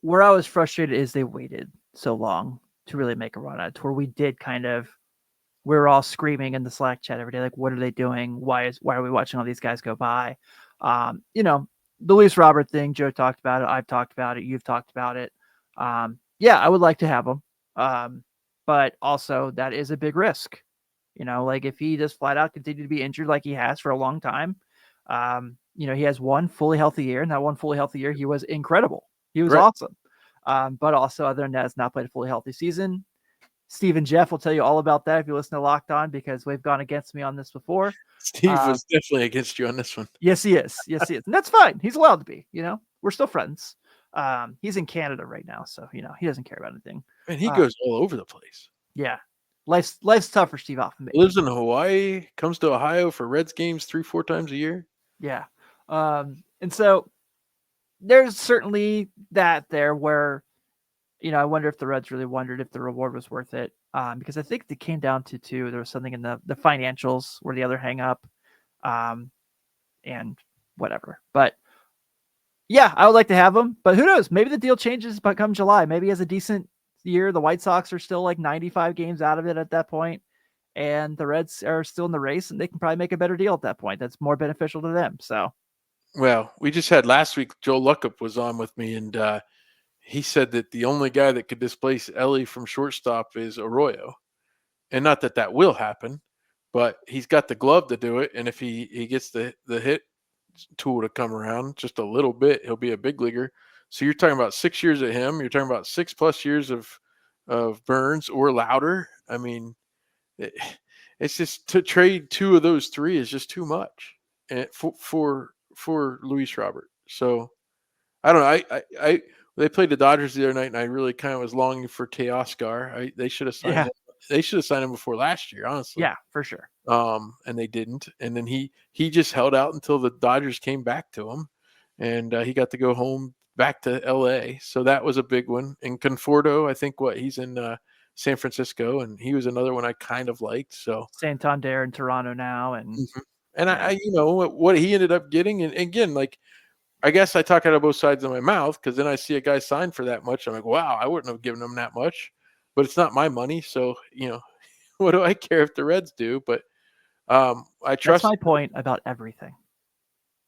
C: Where I was frustrated is they waited so long to really make a run at it, where we did kind of we were all screaming in the Slack chat every day, like, what are they doing? Why are we watching all these guys go by? The Luis Robert thing, Joe talked about it. I've talked about it. You've talked about it. Yeah, I would like to have him. But also that is a big risk. Like if he just flat out continue to be injured like he has for a long time, he has one fully healthy year, and that one fully healthy year, he was incredible. He was awesome. But also, other than that, has not played a fully healthy season. Steve and Jeff will tell you all about that if you listen to Locked On, because we've gone against me on this before.
A: Steve was definitely against you on this one.
C: Yes, he is. Yes, he is. And that's fine. He's allowed to be. We're still friends. He's in Canada right now, so he doesn't care about anything.
A: And he goes all over the place.
C: Yeah. Life's tough for Steve Hoffman.
A: Lives in Hawaii, comes to Ohio for Reds games 3-4 times a year.
C: Yeah. And so there's certainly that there where, I wonder if the Reds really wondered if the reward was worth it. Because I think it came down to two. There was something in the financials were the other hang up. And whatever. But yeah, I would like to have him. But who knows? Maybe the deal changes come July. Maybe he has a decent year. The White Sox are still like 95 games out of it at that point, and the Reds are still in the race, and they can probably make a better deal at that point. That's more beneficial to them. So,
A: well, we just had last week, Joe Luckup was on with me, and he said that the only guy that could displace Ellie from shortstop is Arroyo. And not that will happen, but he's got the glove to do it. And if he gets the hit tool to come around just a little bit, he'll be a big leaguer. So you're talking about 6 years of him. You're talking about 6+ years of Burns or Louder. I mean, it's just to trade two of those three is just too much for Luis Robert. So I don't know. They played the Dodgers the other night, and I really kind of was longing for Teoscar. They should have signed him. They should have signed him before last year, honestly.
C: Yeah, for sure.
A: And they didn't. And then he just held out until the Dodgers came back to him, and he got to go home back to L.A. So that was a big one. And Conforto, I think he's in San Francisco, and he was another one I kind of liked. So
C: Santander in Toronto now, and
A: I what he ended up getting, and again, like, I guess I talk out of both sides of my mouth, because then I see a guy sign for that much. I'm like, wow, I wouldn't have given him that much, but it's not my money. So, what do I care if the Reds do? But I trust.
C: That's my point about everything.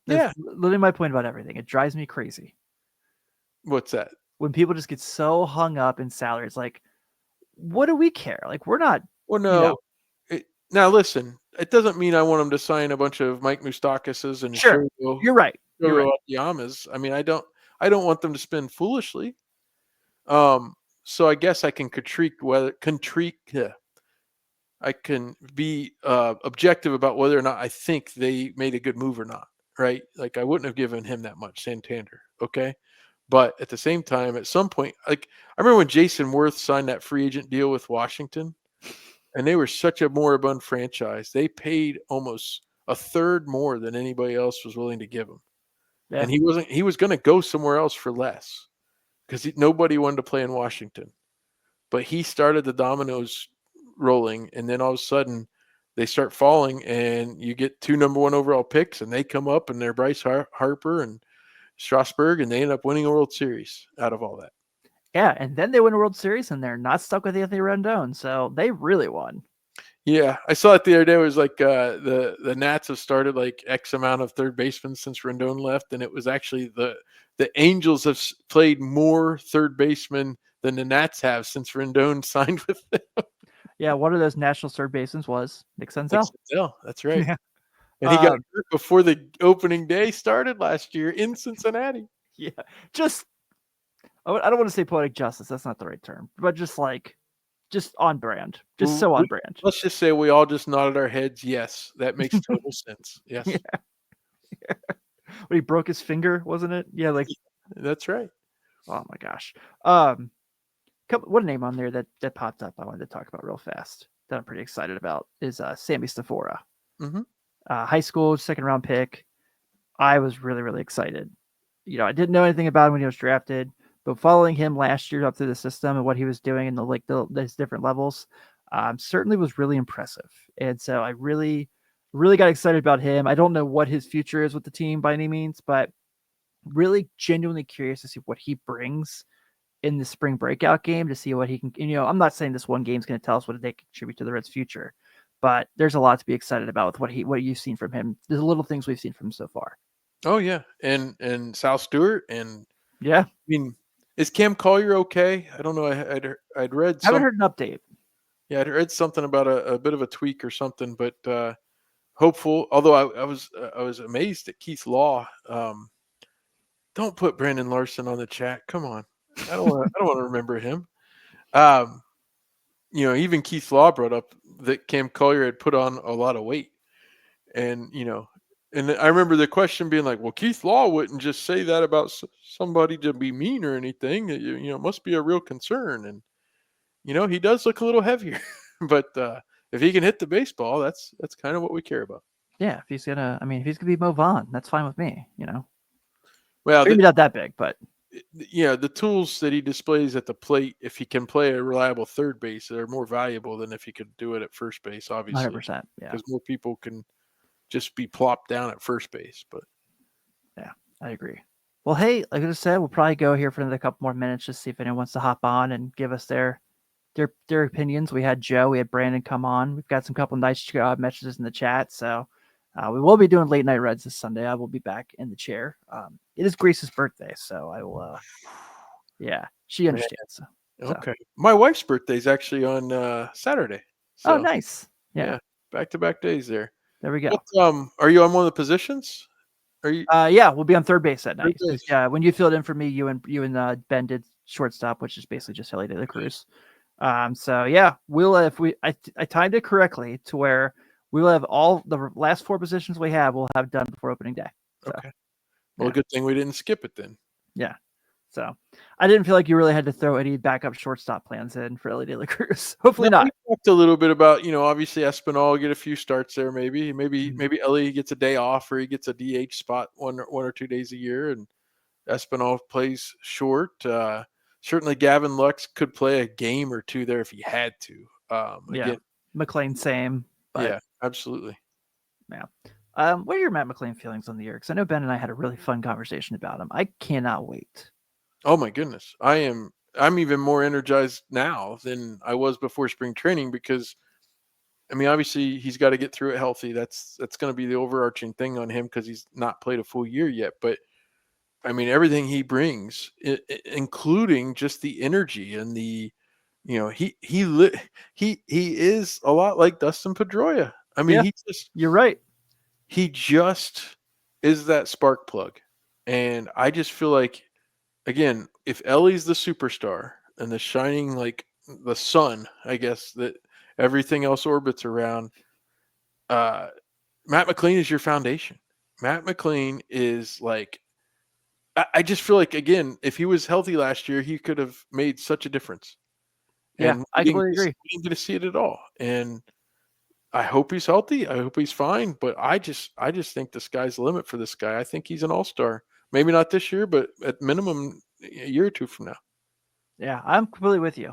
C: That's literally my point about everything. It drives me crazy.
A: What's that?
C: When people just get so hung up in salaries, like, what do we care? Like, we're not.
A: Well, no. Now, listen, it doesn't mean I want them to sign a bunch of Mike Moustakas and
C: sure. You're right. You're right.
A: Yamas. I mean, I don't want them to spend foolishly. So I guess I can I can be objective about whether or not I think they made a good move or not, right? Like, I wouldn't have given him that much, Santander, okay? But at the same time, at some point, like, I remember when Jason Worth signed that free agent deal with Washington, and they were such a moribund franchise. They paid almost a third more than anybody else was willing to give him. Yeah. And he was going to go somewhere else for less, because nobody wanted to play in Washington. But he started the dominoes rolling, and then all of a sudden they start falling, and you get 2 number 1 overall picks, and they come up, and they're Bryce Harper and Strasburg, and they end up winning a World Series out of all that.
C: Yeah, and then they win a World Series, and they're not stuck with Anthony Rendon, so they really won.
A: Yeah, I saw it the other day. It was like the Nats have started like X amount of third basemen since Rendon left, and it was actually the Angels have played more third basemen than the Nats have since Rendon signed with them.
C: Yeah, one of those national third basemans was Nick Senzel.
A: That's right. Yeah. And he got hurt before the opening day started last year in Cincinnati.
C: Yeah, I don't want to say poetic justice. That's not the right term, but just on brand, so on brand.
A: Let's just say we all just nodded our heads. Yes, that makes total sense. Yes.
C: Yeah. When he broke his finger, wasn't it? Yeah, like
A: that's right.
C: Oh my gosh. What a name on there that popped up I wanted to talk about real fast that I'm pretty excited about is Sammy Stafora.
A: Mm-hmm.
C: High school 2nd round pick. I was really, really excited. I didn't know anything about him when he was drafted, but following him last year up through the system and what he was doing in those different levels, certainly was really impressive. And so I really, really got excited about him. I don't know what his future is with the team by any means, but really genuinely curious to see what he brings in the spring breakout game, to see what he can, I'm not saying this one game is going to tell us what they contribute to the Reds' future, but there's a lot to be excited about with what you've seen from him. There's little things we've seen from him so far.
A: Oh yeah, and Sal Stewart, and
C: Yeah,
A: I mean, is Cam Collier okay? I don't know. I'd read
C: haven't
A: some.
C: heard an update.
A: Yeah, I'd read something about a bit of a tweak or something, but hopeful. Although I was amazed at Keith Law. Don't put Brandon Larson on the chat. Come on, I don't want to remember him. Even Keith Law brought up that Cam Collier had put on a lot of weight, and and I remember the question being like, "Well, Keith Law wouldn't just say that about somebody to be mean or anything. It must be a real concern." And he does look a little heavier, but if he can hit the baseball, that's kind of what we care about.
C: Yeah, if he's gonna be Mo Vaughn, that's fine with me.
A: Well,
C: Maybe not that big, but
A: the tools that he displays at the plate, if he can play a reliable third base, are more valuable than if he could do it at first base, obviously.
C: 100%. Yeah,
A: Because more people can just be plopped down at first base. But
C: yeah, I agree. Well, hey, like I said, we'll probably go here for another couple more minutes, just see if anyone wants to hop on and give us their opinions. We had Joe, we had Brandon come on. We've got some couple nice messages in the chat, so we will be doing late night Reds this Sunday. I will be back in the chair. It is Grace's birthday, so I will. Yeah, she understands. So.
A: Okay, my wife's birthday is actually on Saturday. So,
C: oh, nice. Yeah,
A: back-to-back days there.
C: There we go.
A: But, are you on one of the positions? Are you?
C: Yeah, we'll be on third base that night.
A: Base.
C: Yeah, when you filled in for me, you and Ben did shortstop, which is basically just Ellie De La Cruz. So yeah, we'll I timed it correctly to where we will have all the last 4 positions we have we'll have done before opening day. So,
A: okay. Well, good thing we didn't skip it then.
C: Yeah. So I didn't feel like you really had to throw any backup shortstop plans in for Ellie De La Cruz. Hopefully not.
A: We talked a little bit about, obviously Espinal will get a few starts there. Maybe Ellie gets a day off or he gets a DH spot one or 2 days a year, and Espinal plays short. Certainly Gavin Lux could play a game or 2 there if he had to. Again,
C: McLean same. But,
A: yeah, absolutely.
C: Yeah. What are your Matt McLean feelings on the year? Because I know Ben and I had a really fun conversation about him. I cannot wait.
A: Oh my goodness. I'm even more energized now than I was before spring training because obviously he's got to get through it healthy. That's going to be the overarching thing on him because he's not played a full year yet. But everything he brings, including just the energy and the, he is a lot like Dustin Pedroia.
C: You're right.
A: He just is that spark plug. And I just feel like, again, if Ellie's the superstar and the shining, like the sun, I guess, that everything else orbits around, Matt McLean is your foundation. Matt McLean is like, I just feel like, again, if he was healthy last year, he could have made such a difference.
C: Yeah,
A: and
C: I completely agree.
A: We didn't get to see it at all. And I hope he's healthy. I hope he's fine. But I just think the sky's the limit for this guy. I think he's an all-star. Maybe not this year, but at minimum a year or 2 from now.
C: Yeah, I'm completely with you.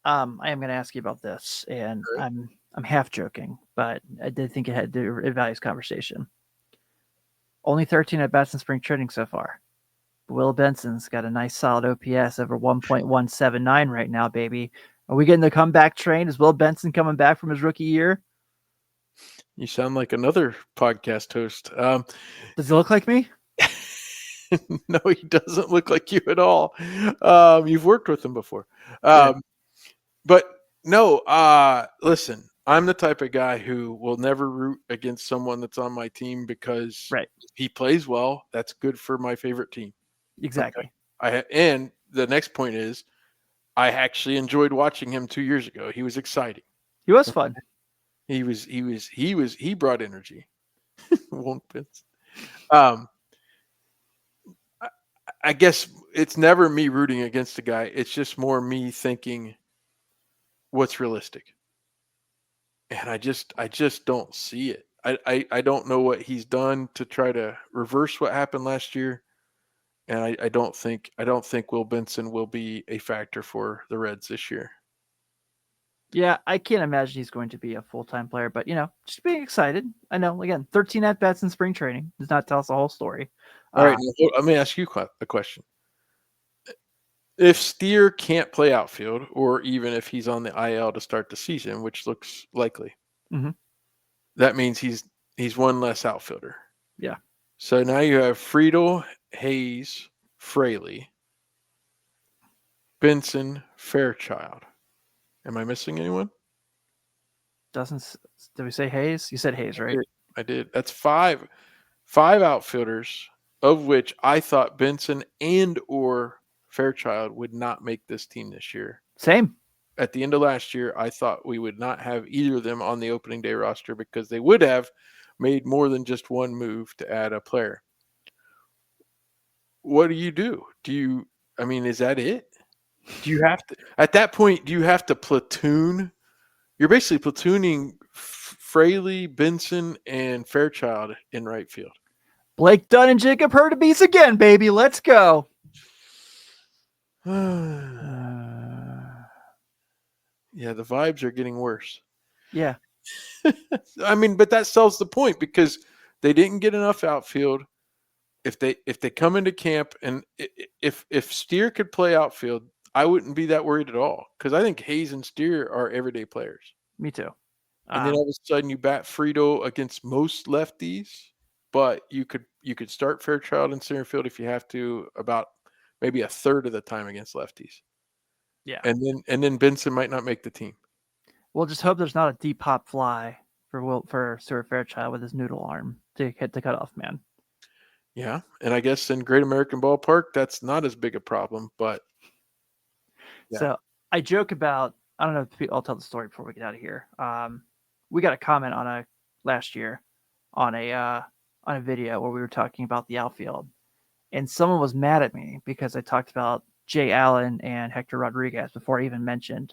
C: I am going to ask you about this, and
A: Right.
C: I'm half joking, but I did think it had to evaluate conversation. Only 13 at bats in spring training so far. Will Benson's got a nice solid OPS over 1.179 right now, baby. Are we getting the comeback train? Is Will Benson coming back from his rookie year?
A: You sound like another podcast host.
C: Does he look like me?
A: No, he doesn't look like you at all. You've worked with him before. But no, listen, I'm the type of guy who will never root against someone that's on my team because he plays well. That's good for my favorite team.
C: Exactly.
A: Okay? And the next point is I actually enjoyed watching him 2 years ago. He was exciting.
C: He was fun.
A: He brought energy. Won't Vince. I guess it's never me rooting against a guy. It's just more me thinking what's realistic. And I just don't see it. I don't know what he's done to try to reverse what happened last year. And I don't think Will Benson will be a factor for the Reds this year.
C: Yeah, I can't imagine he's going to be a full-time player, but just being excited. I know, again, 13 at-bats in spring training does not tell us the whole story.
A: All right, now, let me ask you a question. If Steer can't play outfield, or even if he's on the IL to start the season, which looks likely, that means he's one less outfielder.
C: Yeah.
A: So now you have Friedel, Hayes, Fraley, Benson, Fairchild. Am I missing anyone?
C: Did we say Hayes? You said Hayes, right?
A: I did. That's five outfielders, of which I thought Benson and or Fairchild would not make this team this year.
C: Same.
A: At the end of last year, I thought we would not have either of them on the opening day roster because they would have made more than just one move to add a player. What do? Is that it? Do you have to, at that point, do you have to platoon? You're basically platooning Fraley, Benson, and Fairchild in right field.
C: Blake Dunn and Jacob Hurtubise again, baby. Let's go.
A: Yeah, the vibes are getting worse.
C: Yeah.
A: But that sells the point because they didn't get enough outfield. If they come into camp and if Steer could play outfield, I wouldn't be that worried at all because I think Hayes and Steer are everyday players.
C: Me too.
A: And then all of a sudden you bat Friedel against most lefties, but you could start Fairchild in center field if you have to about maybe a third of the time against lefties.
C: Yeah.
A: And then Benson might not make the team.
C: We'll just hope there's not a deep pop fly for Stuart Fairchild with his noodle arm to hit the cutoff man.
A: Yeah, and I guess in Great American Ballpark, that's not as big a problem, but yeah.
C: So I joke about, I don't know if I'll tell the story before we get out of here. We got a comment last year on a video where we were talking about the outfield, and someone was mad at me because I talked about Jay Allen and Hector Rodriguez before I even mentioned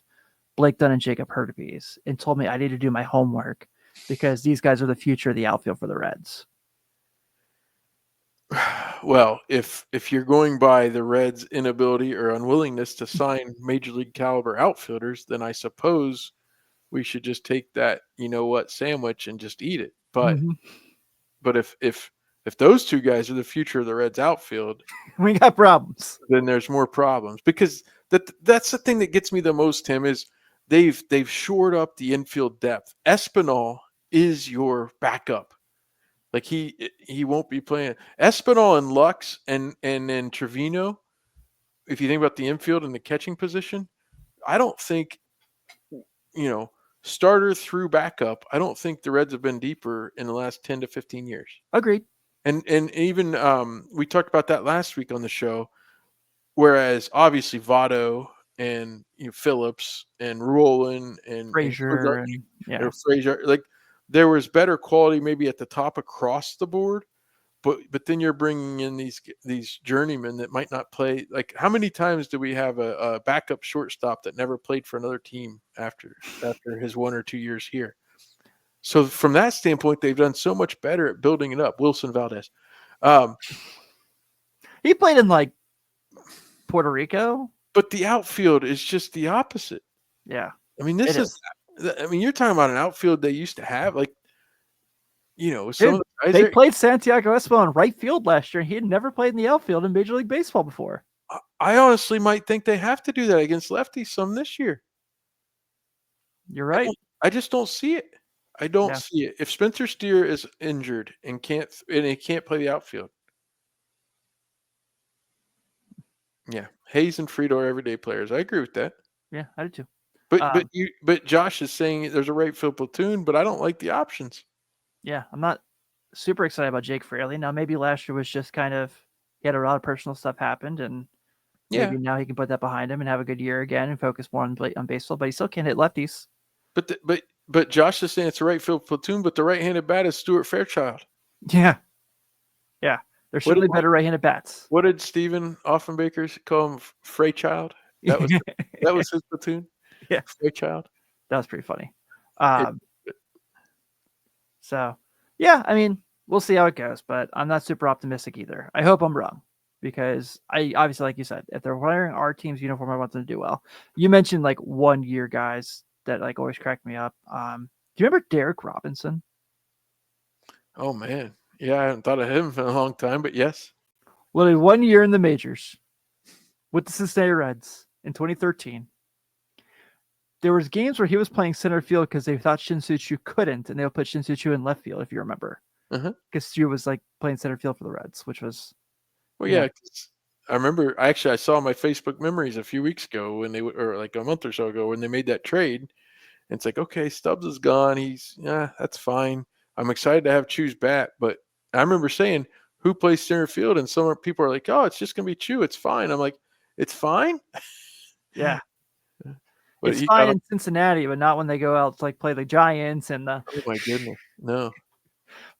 C: Blake Dunn and Jacob Hurtubise, and told me I need to do my homework because these guys are the future of the outfield for the Reds.
A: Well, if you're going by the Reds' inability or unwillingness to sign major league caliber outfielders, then I suppose we should just take that, sandwich and just eat it. But but if those two guys are the future of the Reds outfield,
C: we got problems.
A: Then there's more problems because that's the thing that gets me the most, Tim, is they've shored up the infield depth. Espinal is your backup. Like he won't be playing. Espinal and Lux and then Trevino, if you think about the infield and the catching position, I don't think, starter through backup, I don't think the Reds have been deeper in the last 10 to 15 years.
C: Agreed.
A: And even we talked about that last week on the show, whereas obviously Votto and Phillips and Roland and
C: Frazier
A: and Frazier, like there was better quality maybe at the top across the board, but then you're bringing in these journeymen that might not play. Like how many times do we have a backup shortstop that never played for another team after his 1 or 2 years here? So from that standpoint, they've done so much better at building it up. Wilson Valdez,
C: he played in like Puerto Rico,
A: but the outfield is just the opposite.
C: Yeah,
A: I mean you're talking about an outfield they used to have, like some
C: Dude,
A: of the guys
C: they played Santiago Espinal in right field last year, and he had never played in the outfield in Major League Baseball before.
A: I honestly might think they have to do that against lefties some this year.
C: You're right.
A: I just don't see it. I don't see it. If Spencer Steer is injured and he can't play the outfield, yeah, Hayes and Friedel are everyday players. I agree with that.
C: Yeah, I do too.
A: But Josh is saying there's a right field platoon, but I don't like the options.
C: Yeah, I'm not super excited about Jake Fraley. Now, maybe last year was just kind of he had a lot of personal stuff happened, and maybe now he can put that behind him and have a good year again and focus more on baseball. But he still can't hit lefties.
A: But Josh is saying it's a right field platoon, but the right-handed bat is Stuart Fairchild.
C: Yeah. There's certainly better right-handed bats.
A: What did Stephen Offenbaker call him? Freychild? That was his platoon?
C: Yeah.
A: Freychild?
C: That was pretty funny. So, yeah, I mean, we'll see how it goes, but I'm not super optimistic either. I hope I'm wrong because I obviously, like you said, if they're wearing our team's uniform, I want them to do well. You mentioned like 1 year guys that like always crack me up. Do you remember Derek Robinson?
A: Oh, man. Yeah, I haven't thought of him in a long time, but yes.
C: Literally 1 year in the majors with the Cincinnati Reds in 2013. there was games where he was playing center field because they thought Shin-Soo couldn't, and they'll put Shin-Soo in left field, if you remember.
A: Uh-huh.
C: Because Chu was like playing center field for the Reds, which was
A: Well,
C: Yeah.
A: yeah, 'cause I remember. I saw my Facebook memories a few weeks ago when or like a month or so ago when they made that trade. And it's like, okay, Stubbs is gone. That's fine. I'm excited to have Chu's bat, but I remember saying, who plays center field? And some people are like, oh, it's just gonna be Chu. It's fine. I'm like, it's fine.
C: yeah.
A: But
C: It's
A: he
C: fine
A: got
C: in Cincinnati, but not when they go out to like play the Giants and the.
A: Oh my goodness, no.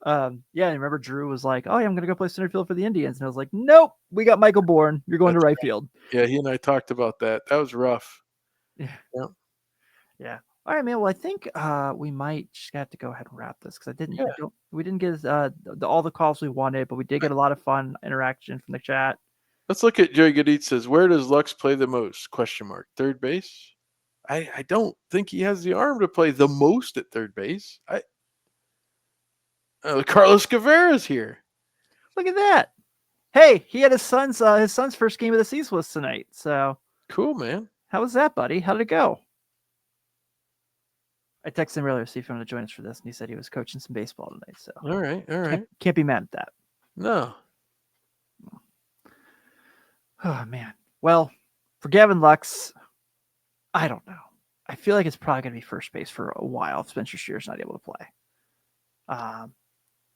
C: Yeah, and remember Drew was like, "Oh, yeah, I'm gonna go play center field for the Indians," and I was like, "Nope, we got Michael Bourne. You're going to
A: That's
C: right field."
A: Yeah, he and I talked about that. That was rough.
C: Yeah. All right, man. Well, I think we might just have to go ahead and wrap this because
A: Yeah.
C: we didn't get all the calls we wanted, but we did get a lot of fun interaction from the chat.
A: Let's look at Joey Goodite says, where does Lux play the most? Question mark. Third base? I don't think he has the arm to play the most at third base. Carlos Guevara's here.
C: Look at that. Hey, he had his son's first game of the season was tonight. So
A: Cool, man.
C: how was that, buddy? How did it go? I texted him earlier to see if he wanted to join us for this, and he said he was coaching some baseball tonight. So
A: All right.
C: can't be mad at that.
A: No.
C: Oh man. Well, for Gavin Lux, I don't know. I feel like it's probably going to be first base for a while if Spencer Steer's not able to play.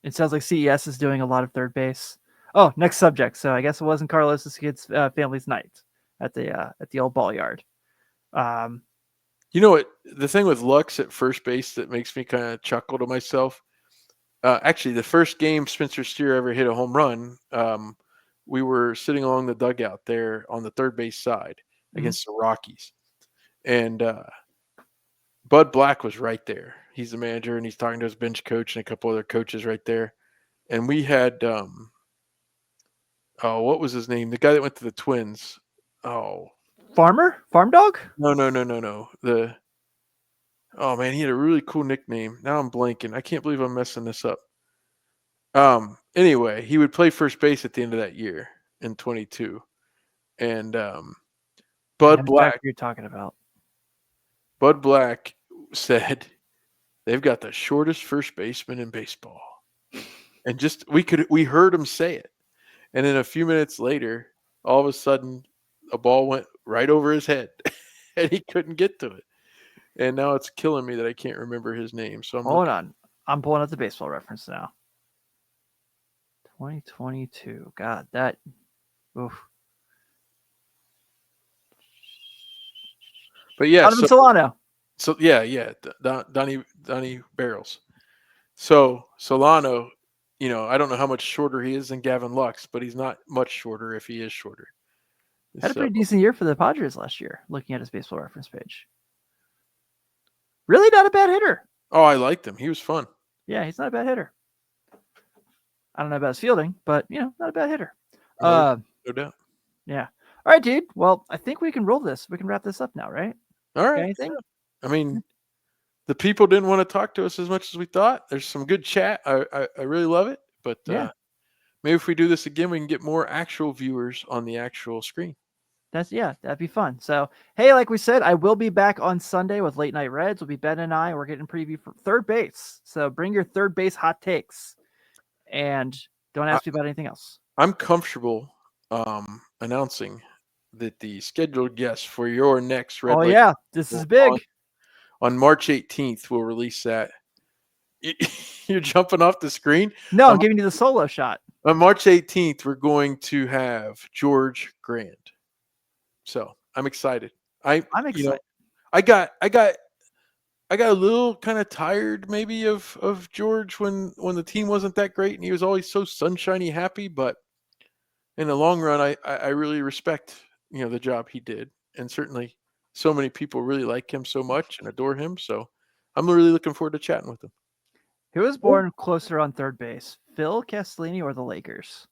C: It sounds like CES is doing a lot of third base. Oh, next subject. So I guess it wasn't Carlos's kid's family's night at the old ball yard.
A: You know what? The thing with Lux at first base that makes me kind of chuckle to myself. Actually, the first game Spencer Steer ever hit a home run, we were sitting along the dugout there on the third base side against the Rockies. And Bud Black was right there. He's the manager, and he's talking to his bench coach and a couple other coaches right there. And we had, what was his name? The guy that went to the Twins. Oh,
C: Farm Dog?
A: no. Oh man, he had a really cool nickname. Now I'm blanking. I can't believe I'm messing this up. Anyway, he would play first base at the end of that year in 22. And Bud Black,
C: you're talking about.
A: Bud Black said they've got the shortest first baseman in baseball. And just we heard him say it. And then a few minutes later, all of a sudden a ball went right over his head and he couldn't get to it. And now it's killing me that I can't remember his name. So
C: Hold on. I'm pulling up the baseball reference now. 2022. God, that. Oof.
A: But yeah,
C: Donovan Solano.
A: So yeah, Donnie Barrels. So Solano, I don't know how much shorter he is than Gavin Lux, but he's not much shorter if he is shorter.
C: Had a pretty decent year for the Padres last year, looking at his baseball reference page. Really not a bad hitter.
A: Oh, I liked him. He was fun.
C: Yeah, he's not a bad hitter. I don't know about his fielding, but, not a bad hitter.
A: No doubt.
C: Yeah. All right, dude. Well, I think we can roll this. We can wrap this up now, right?
A: All right.
C: Anything?
A: I mean, the people didn't want to talk to us as much as we thought. There's some good chat. I really love it. But maybe if we do this again, we can get more actual viewers on the actual screen.
C: That'd be fun. So, hey, like we said, I will be back on Sunday with Late Night Reds. Will be Ben and I. We're getting a preview for third base. So bring your third base hot takes, and don't ask me about anything else.
A: I'm comfortable announcing that the scheduled guest for your next Red.
C: Oh yeah, this is big.
A: On March 18th, we'll release that. You're jumping off the screen?
C: No, I'm giving you the solo shot.
A: On March 18th, we're going to have George Grand. So I'm excited. I'm excited. I got a little kind of tired maybe of George when the team wasn't that great and he was always so sunshiny happy, but in the long run I really respect the job he did, and certainly so many people really like him so much and adore him, so I'm really looking forward to chatting with him.
C: Who was born closer on third base, Phil Castellini or the Lakers?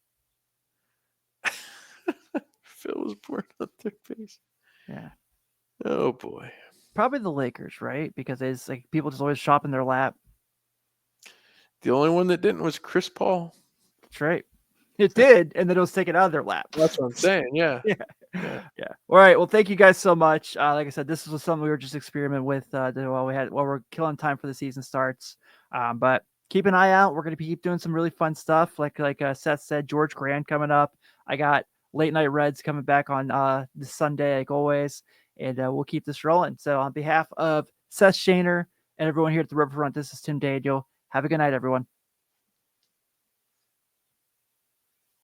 A: Phil was born on third base.
C: Yeah.
A: Oh boy.
C: Probably the Lakers, right? Because it's like people just always shop in their lap.
A: The only one that didn't was Chris Paul.
C: That's right. It did, and then it was taken out of their lap.
A: That's what I'm saying. Yeah.
C: Yeah. Yeah. All right. Well, thank you guys so much. Like I said, this was something we were just experimenting with while we're killing time for the season starts. But keep an eye out. We're going to keep doing some really fun stuff. Like Seth said, George Grand coming up. I got Late Night Reds coming back on this Sunday, like always, and we'll keep this rolling. So on behalf of Seth Shaner and everyone here at the Riverfront, this is Tim Daniel. Have a good night, everyone.